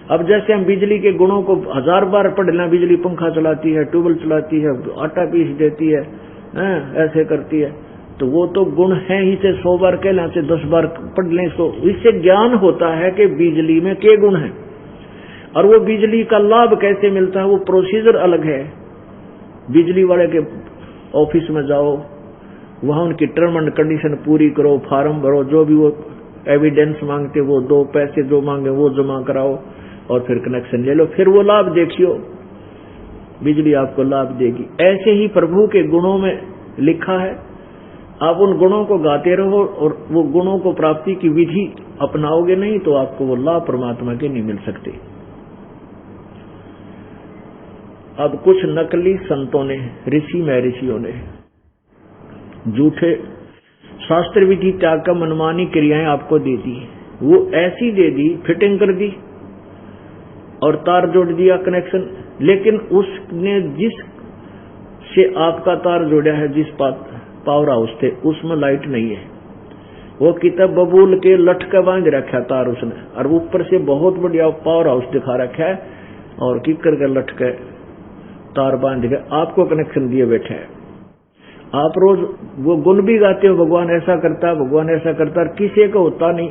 अब जैसे हम बिजली के गुणों को 1000 बार पढ़ लें, बिजली पंखा चलाती है, ट्यूबवेल चलाती है, आटा पीस देती है, ऐसे करती है, तो वो तो गुण है ही से 100 बार कह लें, 10 बार पढ़ लें इसको, इससे ज्ञान होता है कि बिजली में क्या गुण है और वो बिजली का लाभ कैसे मिलता है। वो प्रोसीजर अलग है। बिजली वाले के ऑफिस में जाओ, वहां उनकी टर्म एंड कंडीशन पूरी करो, फार्म भरो, जो भी वो एविडेंस मांगते वो दो, पैसे जो मांगे वो जमा कराओ और फिर कनेक्शन ले लो, फिर वो लाभ देखियो, बिजली आपको लाभ देगी। ऐसे ही प्रभु के गुणों में लिखा है, आप उन गुणों को गाते रहो और वो गुणों को प्राप्ति की विधि अपनाओगे नहीं तो आपको वो लाभ परमात्मा के नहीं मिल सकते। अब कुछ नकली संतों ने, ऋषि महर्षियों ने झूठे शास्त्र विधि त्याग का मनमानी क्रियाएं आपको दे दी। वो ऐसी दे दी, फिटिंग कर दी और तार जोड़ दिया कनेक्शन, लेकिन उसने जिस से आपका तार जोड़ा है, जिस पावर हाउस थे, उसमें लाइट नहीं है। वो किताब बबूल के लटका बांध रखा तार उसने, और ऊपर से बहुत बढ़िया पावर हाउस दिखा रखा है और किकर के लटके तार बांध के आपको कनेक्शन दिए बैठे हैं। आप रोज वो गुण भी गाते हो, भगवान ऐसा करता है, भगवान ऐसा करता है, किसी को होता नहीं,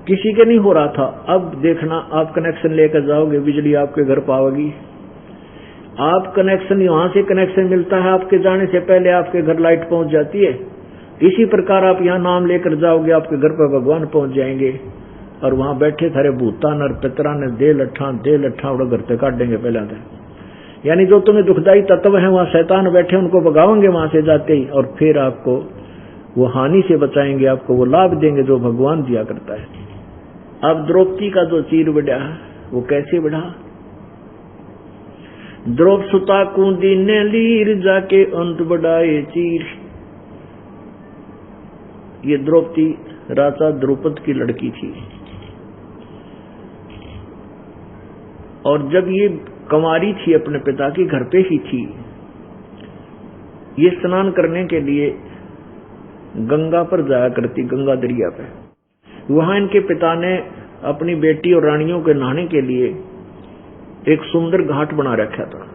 किसी के नहीं हो रहा था। अब देखना, आप कनेक्शन लेकर जाओगे, बिजली आपके घर पाओगी। आप कनेक्शन, वहां से कनेक्शन मिलता है, आपके जाने से पहले आपके घर लाइट पहुंच जाती है। इसी प्रकार आप यहाँ नाम लेकर जाओगे, आपके घर पर भगवान पहुंच जाएंगे और वहां बैठे थारे भूतान और पितरा ने दे लट्ठा उड़ा घर से काट देंगे पहले तो। यानी जो तुम्हें दुखदायी तत्व है वहां शैतान बैठे, उनको भगाओगे वहां से जाते ही, और फिर आपको वो हानि से बचाएंगे, आपको वो लाभ देंगे जो भगवान दिया करता है। अब द्रौपदी का जो चीर बढ़ा वो कैसे बढ़ा? द्रौप सुता कूदी ने लीर जाके अंत बढ़ाए चीर। ये द्रौपदी राजा द्रुपद की लड़की थी और जब ये कुंवारी थी, अपने पिता के घर पे ही थी, ये स्नान करने के लिए गंगा पर जाया करती, गंगा दरिया पे। वहां इनके पिता ने अपनी बेटी और रानियों के नहाने के लिए एक सुंदर घाट बना रखा था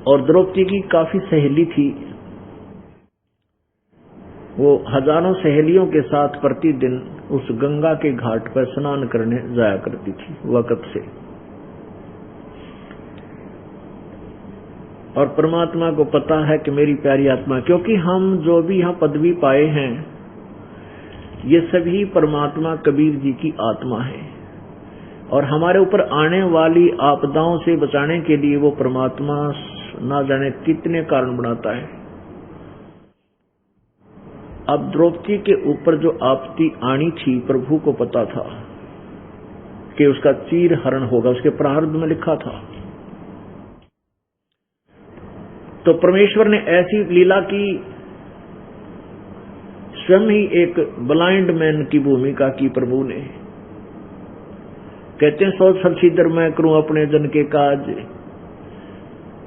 और द्रौपदी की काफी सहेली थी। वो हजारों सहेलियों के साथ प्रतिदिन उस गंगा के घाट पर स्नान करने जाया करती थी वक्त से। और परमात्मा को पता है कि मेरी प्यारी आत्मा, क्योंकि हम जो भी यहाँ पदवी पाए हैं ये सभी परमात्मा कबीर जी की आत्मा है और हमारे ऊपर आने वाली आपदाओं से बचाने के लिए वो परमात्मा ना जाने कितने कारण बनाता है। अब द्रौपदी के ऊपर जो आपत्ति आनी थी, प्रभु को पता था कि उसका चीर हरण होगा, उसके प्रारब्ध में लिखा था। तो परमेश्वर ने ऐसी लीला की, स्वयं ही एक ब्लाइंड मैन की भूमिका की प्रभु ने। कहते हैं सोच सलछीदर मैं करूं अपने जन के काज,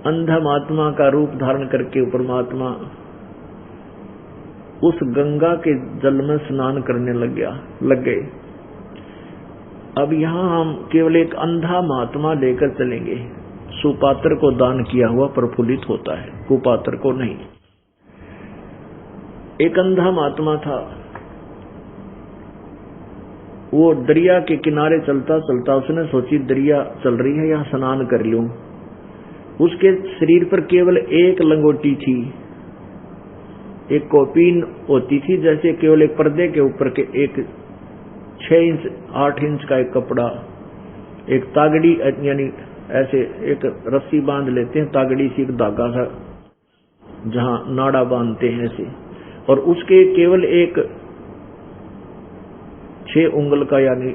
अंधा महात्मा का रूप धारण करके परमात्मा उस गंगा के जल में स्नान करने लग गए। अब यहां हम केवल एक अंधा महात्मा लेकर चलेंगे सुपात्र को दान किया हुआ प्रफुल्लित होता है, कुपात्र को नहीं। एक अंधा महात्मा था, वो दरिया के किनारे चलता चलता उसने सोची दरिया चल रही है, यहां स्नान कर लूं। उसके शरीर पर केवल एक लंगोटी थी, एक कौपीन होती थी, जैसे केवल एक पर्दे के ऊपर के एक 6 इंच 8 इंच का एक कपड़ा, एक तागड़ी, यानी ऐसे एक रस्सी बांध लेते हैं, तागड़ी सी एक धागा सा जहां नाड़ा बांधते हैं ऐसे, और उसके केवल एक 6 उंगल का यानी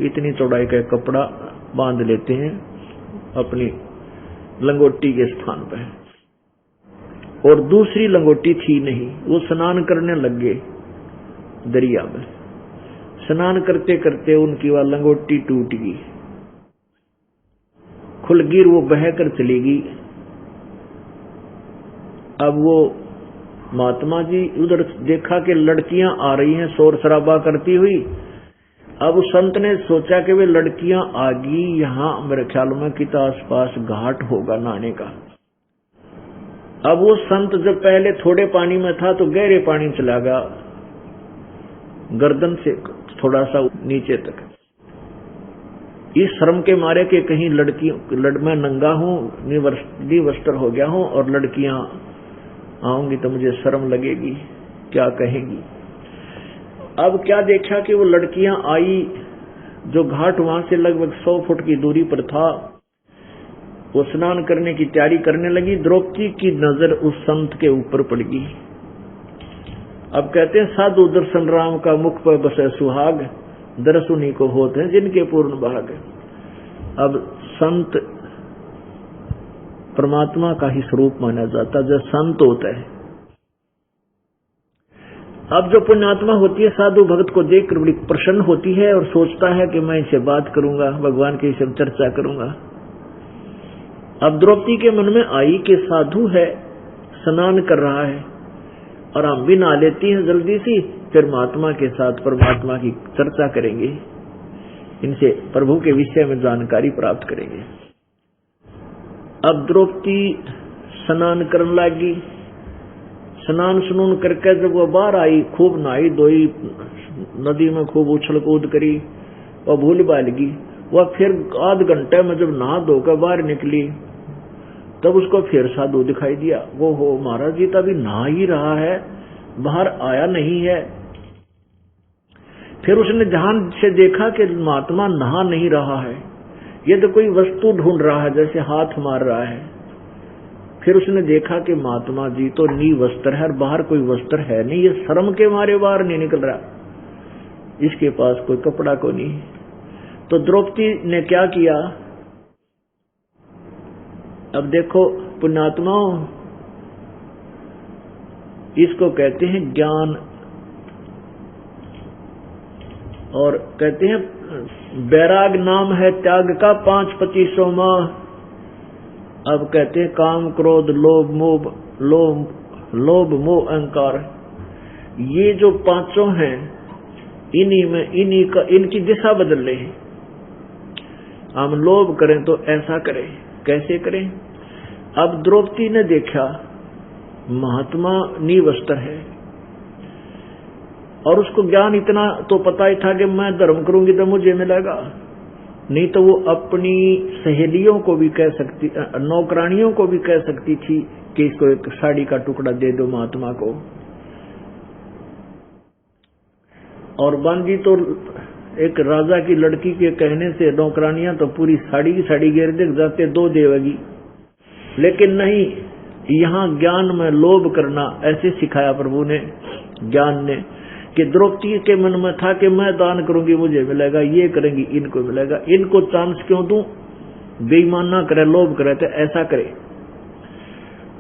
इतनी चौड़ाई का कपड़ा बांध लेते हैं अपनी लंगोटी के स्थान पर, और दूसरी लंगोटी थी नहीं। वो स्नान करने लग गए दरिया में। स्नान करते करते उनकी वह लंगोटी टूट गई, खुल गिर, वो बहकर चली गई। अब वो महात्मा जी उधर देखा कि लड़कियां आ रही हैं शोर शराबा करती हुई। अब संत ने सोचा कि वे लड़कियां आ गई, यहां मेरे ख्याल में कित आसपास घाट होगा नहाने का। अब वो संत जब पहले थोड़े पानी में था तो गहरे पानी चला गया, गर्दन से थोड़ा सा नीचे तक, इस शर्म के मारे कि कहीं मैं नंगा हूं, निवस्त्र हो गया हूं और लड़कियां आऊंगी तो मुझे शर्म लगेगी, क्या कहेंगी। अब क्या देखा कि वो लड़कियां आई, जो घाट वहां से लगभग 100 फुट की दूरी पर था, वो स्नान करने की तैयारी करने लगी। द्रौपदी की नजर उस संत के ऊपर पड़ गई। अब कहते हैं साधु दर्शन राम का मुख पर बसे सुहाग, दर्श उन्हीं को होते हैं जिनके पूर्ण भाग। अब संत परमात्मा का ही स्वरूप माना जाता है, जो संत होता है। अब जो पुण्यात्मा होती है साधु भक्त को देखकर बड़ी प्रसन्न होती है और सोचता है कि मैं इनसे बात करूंगा, भगवान की इससे चर्चा करूंगा। अब द्रौपदी के मन में आई कि साधु है, स्नान कर रहा है और हम भी नहा लेती हैं जल्दी सी, फिर महात्मा के साथ परमात्मा की चर्चा करेंगे, इनसे प्रभु के विषय में जानकारी प्राप्त करेंगे। अब द्रौपदी स्नान करने लगी। स्नान सुनून करके जब वो बाहर आई, खूब नहाई धोई, नदी में खूब उछल कूद करी और भूल बालगी। वह फिर आध घंटे में जब नहा धोकर बाहर निकली तब उसको फिर साधु दिखाई दिया। वो हो महाराज जी तो अभी नहा ही रहा है, बाहर आया नहीं है। फिर उसने ध्यान से देखा कि महात्मा नहा नहीं रहा है, ये तो कोई वस्तु ढूंढ रहा है, जैसे हाथ मार रहा है। फिर उसने देखा कि महात्मा जी तो निवस्त्र है और बाहर कोई वस्त्र है नहीं, ये शर्म के मारे बाहर नहीं निकल रहा, इसके पास कोई कपड़ा को नहीं। तो द्रौपदी ने क्या किया, अब देखो पुण्यात्माओं, इसको कहते हैं ज्ञान, और कहते हैं बैराग नाम है त्याग का 5-25 माह। अब कहते हैं काम क्रोध लोभ मोह अहंकार, ये जो पांचों हैं इनकी दिशा बदल रहे हैं। हम लोभ करें तो ऐसा करें, कैसे करें। अब द्रौपदी ने देखा महात्मा निवस्त्र है और उसको ज्ञान इतना तो पता ही था कि मैं धर्म करूंगी तो मुझे मिलेगा, नहीं तो वो अपनी सहेलियों को भी कह सकती, नौकरानियों को भी कह सकती थी कि इसको एक साड़ी का टुकड़ा दे दो महात्मा को। और बांधी तो एक राजा की लड़की के कहने से नौकरानियां तो पूरी साड़ी की साड़ी घेर देख जाते, 2 देवगी। लेकिन नहीं, यहाँ ज्ञान में लोभ करना ऐसे सिखाया प्रभु ने, ज्ञान ने, कि द्रौपदी के मन में था कि मैं दान करूंगी मुझे मिलेगा, ये करेंगी इनको मिलेगा, इनको चांस क्यों दूं, बेईमान ना करे, लोभ करे तो ऐसा करे।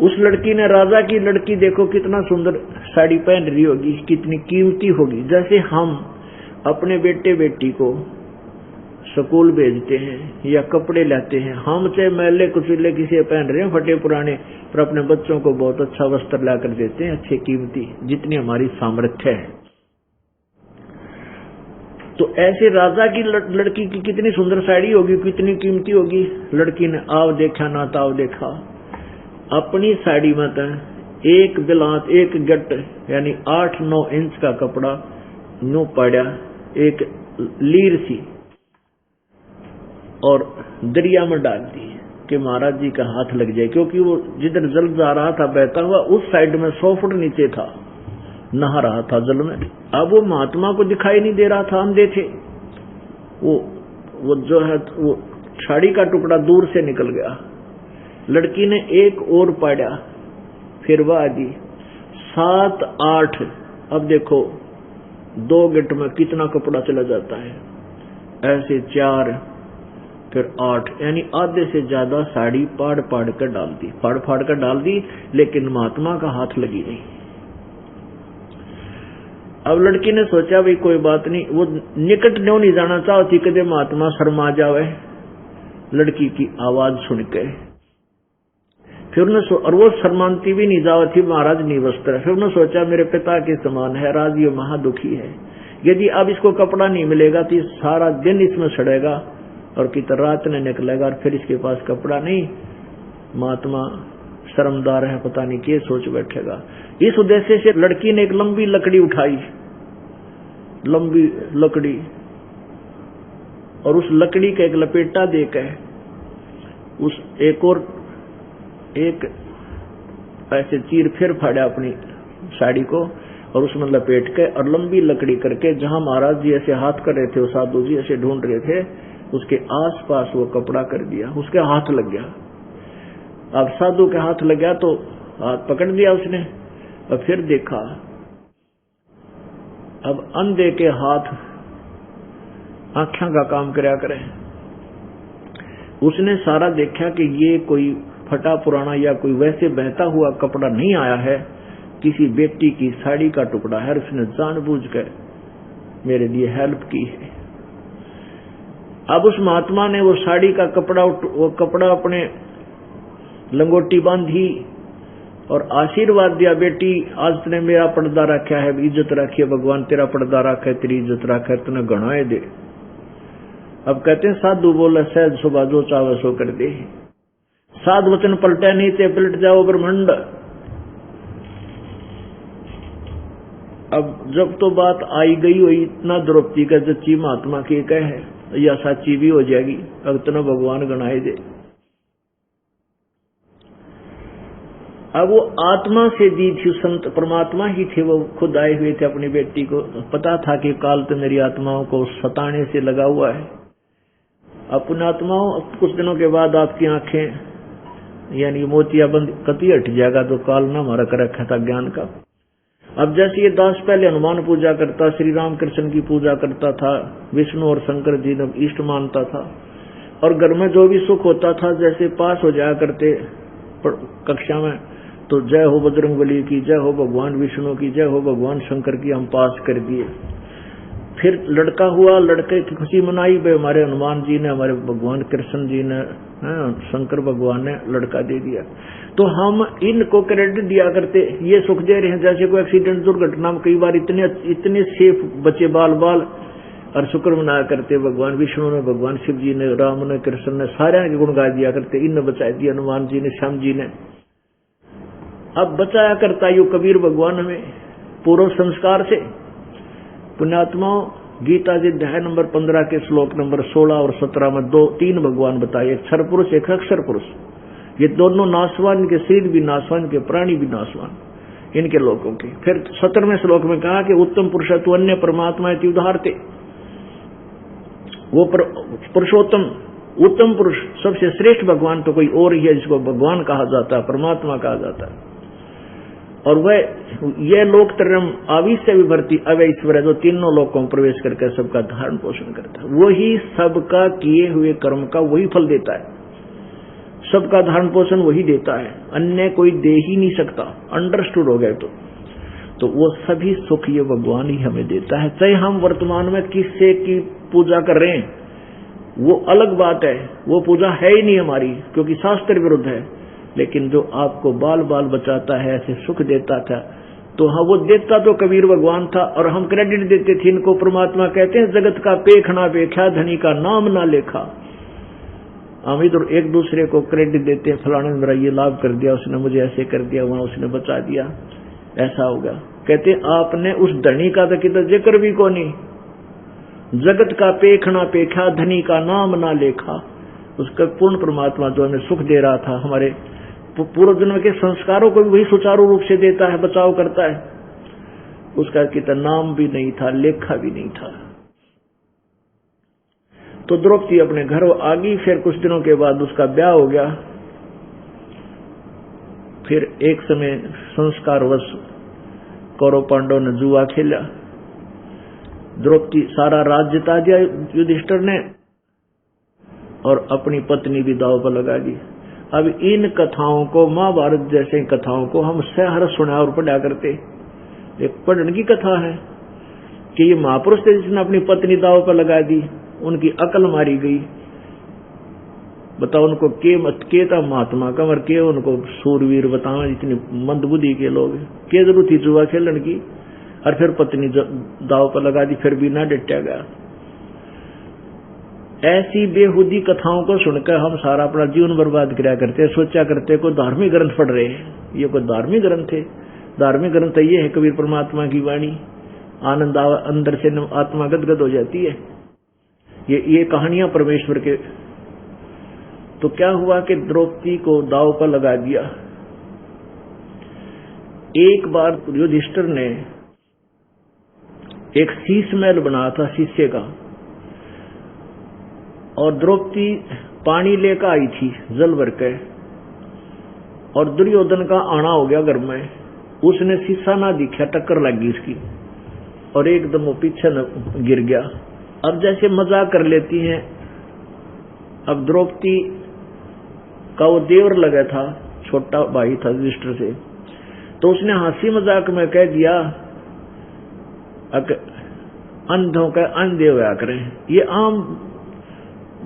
उस लड़की ने, राजा की लड़की देखो कितना सुंदर साड़ी पहन रही होगी, कितनी कीमती होगी। जैसे हम अपने बेटे बेटी को स्कूल भेजते हैं या कपड़े लाते हैं, हम चाहे मैले कुचले किसी पहन रहे हैं फटे पुराने, पर अपने बच्चों को बहुत अच्छा वस्त्र लाकर देते हैं, अच्छे कीमती, जितनी हमारी सामर्थ्य है। तो ऐसे राजा की लड़की की कितनी सुंदर साड़ी होगी, कितनी कीमती होगी। लड़की ने आव देखा ना ताव देखा, अपनी साड़ी में तो एक बिलात एक गट यानी 8-9 इंच का कपड़ा नो पड़ा, एक लीर सी, और दरिया में डाल दी कि महाराज जी का हाथ लग जाए, क्योंकि वो जिधर जल जा रहा था बहता हुआ उस साइड में 100 फुट नीचे था, नहा रहा था जल में। अब वो महात्मा को दिखाई नहीं दे रहा था, अंधे थे। वो जो है वो साड़ी का टुकड़ा दूर से निकल गया। लड़की ने एक और पाड़ा, फिर वह आदि 7-8, अब देखो 2 गिट में कितना कपड़ा चला जाता है, ऐसे 4 फिर 8, यानी आधे से ज्यादा साड़ी फाड़ कर डाल दी, फाड़ कर डाल दी, लेकिन महात्मा का हाथ लगी नहीं। अब लड़की ने सोचा भाई कोई बात नहीं, वो निकट न्यों नहीं जाना चाहती कदे महात्मा शर्मा जावे लड़की की आवाज सुन के। फिर उन्हें और वो शर्मांती भी नहीं जावा थी, महाराज नहीं वस्त्र। फिर उन्हें सोचा मेरे पिता के समान है, राज ये महादुखी है, यदि अब इसको कपड़ा नहीं मिलेगा तो सारा दिन इसमें सड़ेगा और कितना रात ने निकलेगा, और फिर इसके पास कपड़ा नहीं। महात्मा शर्मदार है, पता नहीं क्या सोच बैठेगा। इस उद्देश्य से लड़की ने एक लंबी लकड़ी उठाई, लंबी लकड़ी, और उस लकड़ी का एक लपेटा देकर उस एक ऐसे चीर फिर फाड़ा अपनी साड़ी को, और उसमें लपेट के और लंबी लकड़ी करके जहां महाराज जी ऐसे हाथ कर रहे थे, साधु जी ऐसे ढूंढ रहे थे, उसके आसपास वो कपड़ा कर दिया, उसके हाथ लग गया। अब साधु के हाथ लग गया तो हाथ पकड़ लिया उसने, और फिर देखा। अब अंधे के हाथ आँखों का काम करया करे। उसने सारा देखा कि ये कोई फटा पुराना या कोई वैसे बहता हुआ कपड़ा नहीं आया है, किसी बेटी की साड़ी का टुकड़ा है। उसने जानबूझकर मेरे लिए हेल्प की है। अब उस महात्मा ने वो साड़ी का कपड़ा अपने लंगोटी बांधी और आशीर्वाद दिया, बेटी आज तूने मेरा पर्दा रखा है, इज्जत रखी है, भगवान तेरा पर्दा रखा है, तेरी इज्जत रखा है, तूने गणाए दे। अब कहते हैं साधु बोला सहज सुबह जो चावे सो कर दे, साध वचन पलटे नहीं ते पलट जाओ ब्रह्मंड। अब जब तो बात आई गई हुई, इतना द्रौपदी का जच्ची महात्मा की कह है या साची भी हो जाएगी, अब तना भगवान गणाए दे। अब वो आत्मा से दी थी, संत परमात्मा ही थे, वो खुद आए हुए थे अपनी बेटी को। पता था कि काल तो मेरी आत्माओं को सताने से लगा हुआ है। अपनी आत्माओं कुछ दिनों के बाद आपकी आंखें यानी मोतियाबंद कति हट जाएगा, तो काल ना हमारा कर रखा था ज्ञान का। अब जैसे ये दास पहले हनुमान पूजा करता, श्री राम कृष्ण की पूजा करता था, विष्णु और शंकर जी ने इष्ट मानता था, और घर में जो भी सुख होता था जैसे पास हो जाया करते कक्षा में, तो जय हो बजरंगबली की, जय हो भगवान विष्णु की, जय हो भगवान शंकर की, हम पास कर दिए। फिर लड़का हुआ, लड़के की खुशी मनाई भाई, हमारे हनुमान जी ने, हमारे भगवान कृष्ण जी ने, शंकर भगवान ने लड़का दे दिया। तो हम इनको क्रेडिट दिया करते, ये सुख दे रहे हैं। जैसे कोई एक्सीडेंट दुर्घटना में कई बार इतने सेफ बचे बाल और शुक्र मनाया करते, भगवान विष्णु ने, भगवान शिव जी ने, राम ने, कृष्ण ने, सारे के गुण गा दिया करते, इनने बचा दिया, हनुमान जी ने, श्याम जी ने। अब बचाया करता यू कबीर भगवान हमें पूर्व संस्कार से। पुण्यात्माओं, गीता जी अध्याय नंबर 15 के श्लोक नंबर 16 और 17 में 3 भगवान बताए, एक क्षर पुरुष एक अक्षर पुरुष। ये दोनों नाशवान, इनके शरीर भी नाशवान, इनके प्राणी भी नाशवान, इनके लोगों के। फिर 17वें श्लोक में कहा कि उत्तम पुरुष तो अन्य परमात्मा उदाहरते, वो पुरुषोत्तम उत्तम पुरुष सबसे श्रेष्ठ भगवान तो कोई और ही है जिसको भगवान कहा जाता है, परमात्मा कहा जाता है। और वह यह लोक त्रयम आविश्य विभर्ति अवय ईश्वर है, जो तीनों लोकों में प्रवेश करके सबका धारण पोषण करता है। वही सबका किए हुए कर्म का वही फल देता है, सबका धारण पोषण वही देता है, अन्य कोई दे ही नहीं सकता। अंडरस्टूड हो गए तो वो सभी सुख ये भगवान ही हमें देता है। चाहे हम वर्तमान में किससे की पूजा कर रहे हैं वो अलग बात है, वो पूजा है ही नहीं हमारी, क्योंकि शास्त्र विरुद्ध है। लेकिन जो आपको बाल बाल बचाता है, ऐसे सुख देता था, तो हाँ, वो देता तो कबीर भगवान था और हम क्रेडिट देते थे इनको। परमात्मा कहते हैं जगत का पेखना पेखा, धनी का नाम ना लेखा। हम इधर एक दूसरे को क्रेडिट देते हैं, फलाने ने मेरा ये लाभ कर दिया, उसने मुझे ऐसे कर दिया, वहां उसने बचा दिया, ऐसा होगा। कहते आपने उस धनी का तो कितना जिक्र भी को नहीं। जगत का पेखना पेखा, धनी का नाम ना लेखा। उसका पूर्ण परमात्मा जो हमें सुख दे रहा था, हमारे पूर्व जन्म के संस्कारों को भी वही सुचारू रूप से देता है, बचाव करता है, उसका कितना नाम भी नहीं था, लेखा भी नहीं था। तो द्रौपदी अपने घर आ गई। फिर कुछ दिनों के बाद उसका ब्याह हो गया। फिर एक समय संस्कारवश कौरव पांडव ने जुआ खेला। द्रौपदी सारा राज्य जिता दिया युधिष्ठिर ने और अपनी पत्नी भी दांव पर लगा दी। अब इन कथाओं को, महाभारत जैसे कथाओं को हम सहर्ष सुना और पढ़ा करते। एक पढ़ने की कथा है कि ये महापुरुष थे जिसने अपनी पत्नी दांव पर लगा दी, उनकी अकल मारी गई। बताओ उनको के था महात्मा का, मर के उनको सूरवीर बताओ, इतनी मंदबुद्धि के लोग, के जरूरत थी जुआ खेलने की। और फिर पत्नी दाव पर लगा दी, फिर भी ना डटा गया। ऐसी बेहुदी कथाओं को सुनकर हम सारा अपना जीवन बर्बाद किया करते, सोचा करते कोई धार्मिक ग्रंथ पढ़ रहे हैं। ये कोई धार्मिक ग्रंथ है? धार्मिक ग्रंथ ये है कबीर परमात्मा की वाणी, आनंद अंदर से आत्मा गदगद हो जाती है। ये कहानियां परमेश्वर के। तो क्या हुआ कि द्रौपदी को दाव पर लगा दिया। एक बार युधिष्ठिर ने एक शीश महल बनाया था शीशे का, और द्रौपदी पानी लेकर आई थी जल भर के, और दुर्योधन का आना हो गया घर में। उसने शीशा ना दिखा, टक्कर लग गई उसकी और एकदम वो पीछे गिर गया। अब जैसे मजाक कर लेती हैं, अब द्रौपदी का वो देवर लगा था, छोटा भाई था युधिष्ठिर से, तो उसने हंसी मजाक में कह दिया अंधों का अंधे होया करें। ये आम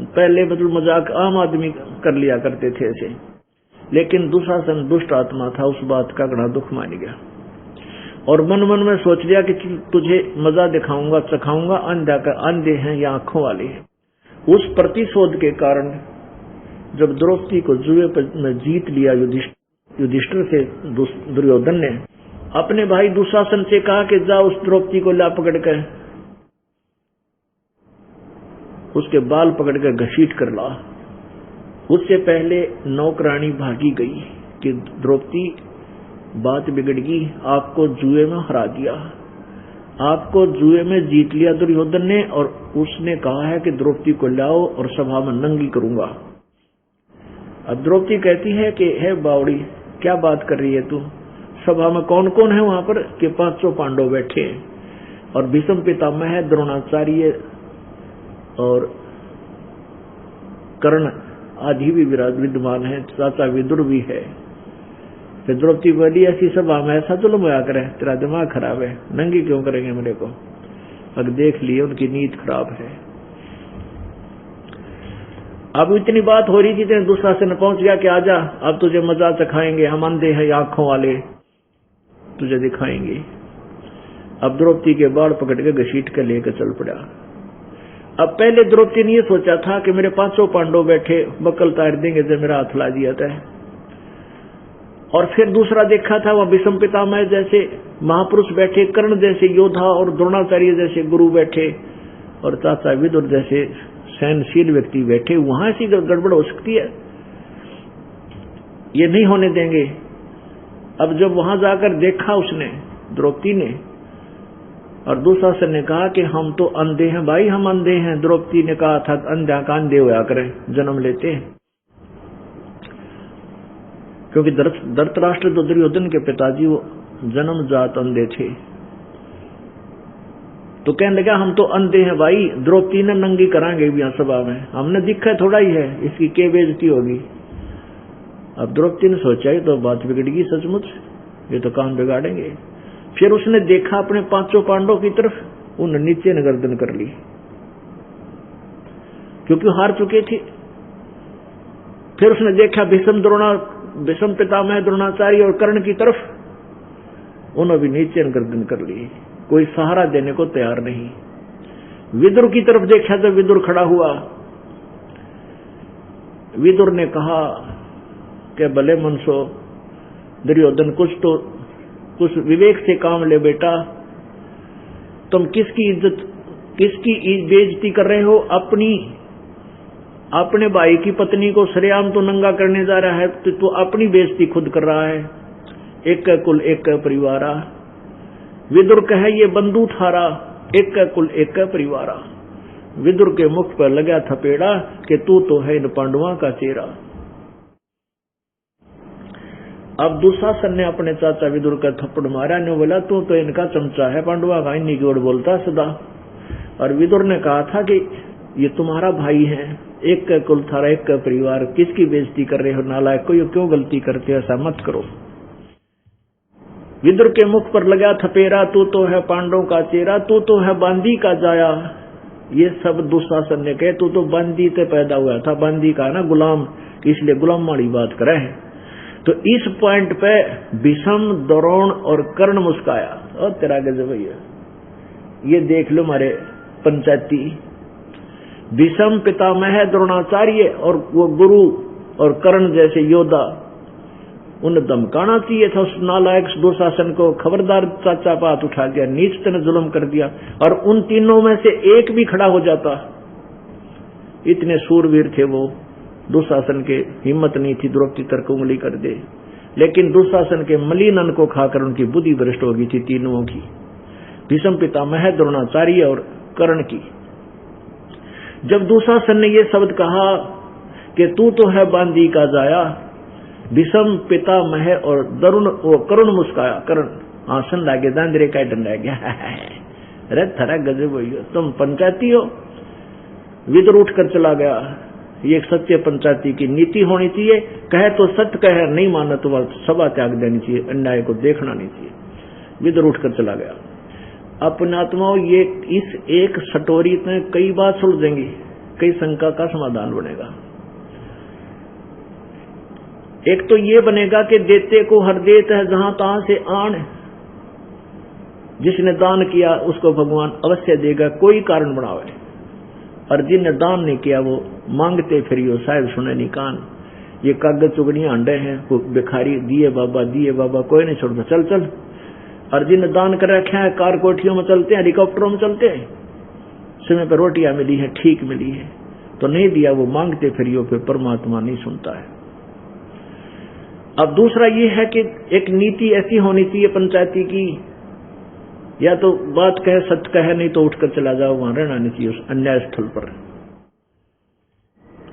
पहले मतलब मजाक आम आदमी कर लिया करते थे ऐसे, लेकिन दुशासन दुष्ट आत्मा था, उस बात का बड़ा दुख मान गया और मन मन में सोच लिया कि तुझे मजा दिखाऊंगा, चखाऊंगा, अंधा का अंधे हैं या आंखों वाले हैं। उस प्रतिशोध के कारण जब द्रौपदी को जुए में जीत लिया युधिष्ठिर से दुर्योधन ने अपने भाई दुशासन से कहा कि जा उस द्रौपदी को ला पकड़ कर उसके बाल पकड़ कर घसीट कर ला। उससे पहले नौकरानी भागी गई कि द्रौपदी बात बिगड़ गई, आपको जुए में हरा दिया, आपको जुए में जीत लिया दुर्योधन ने, और उसने कहा है कि द्रौपदी को लाओ और सभा में नंगी करूंगा। अब द्रौपदी कहती है कि हे बावड़ी, क्या बात कर रही है तू? सभा में कौन कौन है वहां पर? कि 500 पांडव बैठे हैं और भीष्म पितामह है, द्रोणाचार्य और कर्ण आदि भी विद्यमान है, चाचा विदुर भी है। फिर द्रौपदी बोली ऐसी सभा में ऐसा जुल्म होया करे, तेरा दिमाग खराब है, नंगी क्यों करेंगे मेरे को? अब देख लिए उनकी नीयत खराब है। अब इतनी बात हो रही थी, दुशासन पहुंच गया कि आजा, अब तुझे मजा चखाएंगे, हम अंधे हैं आंखों वाले, तुझे दिखाएंगे। अब द्रौपदी के बाल पकड़ के घसीट कर लेकर चल पड़ा। अब पहले द्रौपदी ने ये सोचा था कि मेरे 500 पांडव बैठे, बकल तार देंगे जब मेरा हाथ ला दिया था। और फिर दूसरा देखा था वह भीष्म पितामह जैसे महापुरुष बैठे, कर्ण जैसे योद्धा और द्रोणाचार्य जैसे गुरु बैठे, और चाचा विदुर जैसे सहनशील व्यक्ति बैठे। वहां ऐसी गड़बड़ हो सकती है, ये नहीं होने देंगे। अब जब वहां जाकर देखा उसने, द्रौपदी ने, और दुशासन ने कहा कि हम तो अंधे हैं भाई, हम अंधे हैं। द्रौपदी ने कहा था अंधा का अंधे होया करें, जन्म लेते हैं। क्योंकि धृतराष्ट्र तो दुर्योधन के पिताजी वो जन्मजात अंधे थे। तो कहने लगा हम तो अंधे हैं भाई, द्रौपदी ने नंगी कराएंगे भी सभा में, हमने दिखा थोड़ा ही है, इसकी क्या बेइज्जती होगी। अब द्रौपदी ने सोचा ही तो बात बिगड़गी सचमुच, ये तो काम बिगाड़ेंगे। फिर उसने देखा अपने 500 पांडवों की तरफ, उन्हें नीचे न गर्दन कर ली क्योंकि हार चुके थे। फिर उसने देखा भीष्म पितामह द्रोणाचार्य और कर्ण की तरफ, उन्होंने भी नीचे गर्दन कर ली, कोई सहारा देने को तैयार नहीं। विदुर की तरफ देखा तो विदुर खड़ा हुआ। विदुर ने कहा कि भले मनसो दुर्योधन, कुछ विवेक से काम ले बेटा, तुम किसकी बेइज्जती कर रहे हो? अपने भाई की पत्नी को सरेआम तो नंगा करने जा रहा है, तो अपनी बेइज्जती खुद कर रहा है। एक का कुल एक का परिवारा, विदुर कहे ये बंदू ठारा, एक का कुल एक का परिवारा। विदुर के मुख पर लगा थपेड़ा कि तू तो है इन पांडवों का चेहरा। अब दुशासन ने अपने चाचा विदुर का थप्पड़ मारा, ने बोला तू तो इनका चमचा है, पांडवा का इन्हीं की ओर बोलता सदा। और विदुर ने कहा था कि ये तुम्हारा भाई है, एक का कुल थारा एक का परिवार, किसकी बेइज्जती कर रहे हो नालायक को, ये क्यों गलती करते हो, ऐसा मत करो। विदुर के मुख पर लगा थपेरा, तू तो है पांडवों का चेहरा, तू तो है बांदी का जाया। ये सब दुशासन ने कहे, तू तो बांदी से पैदा हुआ था, बांदी का ना गुलाम, इसलिए गुलाम वाली बात करे है। तो इस पॉइंट पे भीष्म, द्रोण और कर्ण मुस्काया, और तेरा गजब भैया, ये देख लो हमारे पंचायती। भीष्म पितामह द्रोणाचार्य और वो गुरु, और कर्ण जैसे योद्धा, उन्हें धमकाना चाहिए था उस नालायक दुशासन को, खबरदार चाचा बात उठा दिया, नीच तने जुल्म कर दिया। और उन तीनों में से एक भी खड़ा हो जाता, इतने सूरवीर थे वो। दुशासन के हिम्मत नहीं थी द्रौपदी तक उंगली कर दे, लेकिन दुशासन के मलिन अन्न को खाकर उनकी बुद्धि भ्रष्ट हो गई थी तीनों की, भीष्म पितामह, द्रोणाचार्य और कर्ण की। जब दुशासन ने ये शब्द कहा कि तू तो है बांदी का जाया, भीष्म पितामह और कर्ण मुस्काया। कर्ण आसन लागे, दांदरे का डंडा गया, अरे थरा गजब हो, तुम पंचायती हो। विदुर उठकर चला गया। ये एक सच्चे पंचायती की नीति होनी चाहिए, कहे तो सत्य कहे, नहीं माना तो सभा त्याग देनी चाहिए, अन्याय को देखना नहीं चाहिए। विदुर उठकर चला गया। अपने आत्माओं, ये इस एक सटोरी में कई बात सुलझेंगी, कई शंका का समाधान बनेगा। एक तो ये बनेगा कि देते को हर देत है जहां तहां से आन, जिसने दान किया उसको भगवान अवश्य देगा, कोई कारण बनावे। और जिनने दान नहीं किया वो मांगते फिरियो, साहिब सुने नहीं कान। ये कागज चुगड़ियां अंडे हैं, भिखारी दिए बाबा, कोई नहीं छोड़ता, चल चल। और जिनने दान कर रखा है, कार कोठियों में चलते हैं, हेलीकॉप्टरों में चलते हैं, समय पर रोटियां मिली है, ठीक मिली है, तो नहीं दिया वो मांगते फिरियो, फिर परमात्मा नहीं सुनता है। अब दूसरा ये है कि एक नीति ऐसी होनी चाहिए पंचायती की, या तो बात कहे सत्य कहे, नहीं तो उठकर चला जाओ, वहां रहना नहीं चाहिए उस अन्याय स्थल पर।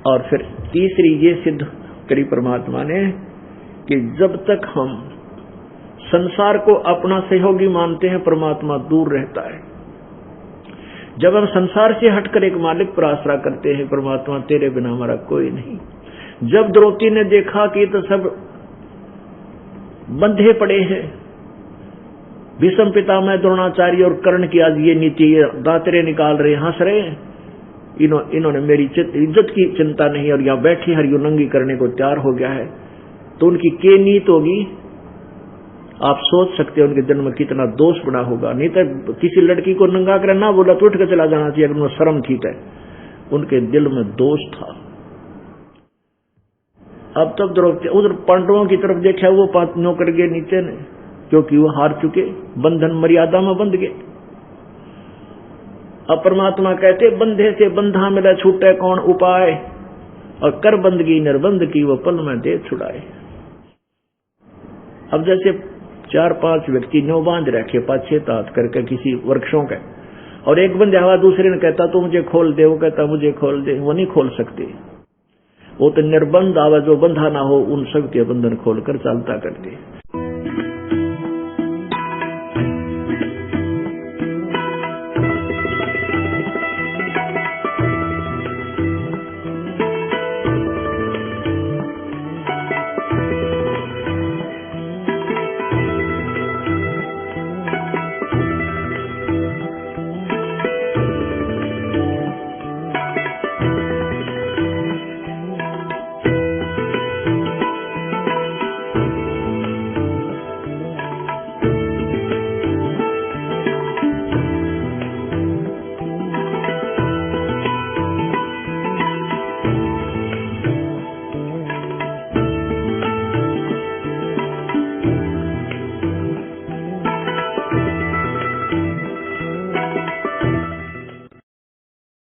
और फिर तीसरी ये सिद्ध करी परमात्मा ने कि जब तक हम संसार को अपना सहयोगी मानते हैं, परमात्मा दूर रहता है। जब हम संसार से हटकर एक मालिक पर आसरा करते हैं, परमात्मा तेरे बिना हमारा कोई नहीं। जब द्रौपदी ने देखा कि तो सब बंधे पड़े हैं, भीष्म पितामह, द्रोणाचार्य और कर्ण की आज ये नीति, ये दांतरे निकाल रहे, हंस रहे हैं, इन्होंने मेरी इज्जत की चिंता नहीं, और यहाँ बैठी हरियो नंगी करने को तैयार हो गया है, तो उनकी क्या नीत होगी आप सोच सकते हैं। उनके जन्म में कितना दोष बना होगा। नहीं तो किसी लड़की को नंगा कर ना बोला तो उठ कर चला जाना चाहिए, अगर उन्हें शर्म थी तो। उनके दिल में दोष था। अब तक द्रौपदी उधर पांडवों की तरफ देखा, वो पांच नौकर गए नीचे ने, क्योंकि वो हार चुके, बंधन मर्यादा में बंध गए। अब परमात्मा कहते बंधे से बंधा मिला छूटे कौन उपाय, और कर बंदगी निर्बंध की वो पल में दे छुड़ाए। अब जैसे 4-5 व्यक्ति न्यौ बांध रखे पाछे तात करके किसी वृक्षों के, और एक बंद हवा दूसरे ने कहता तो मुझे खोल दे, वो कहता मुझे खोल दे, वो नहीं खोल सकते। वो तो निर्बंध आवा, जो बंधा ना हो उन सब के बंधन खोलकर चालता करते।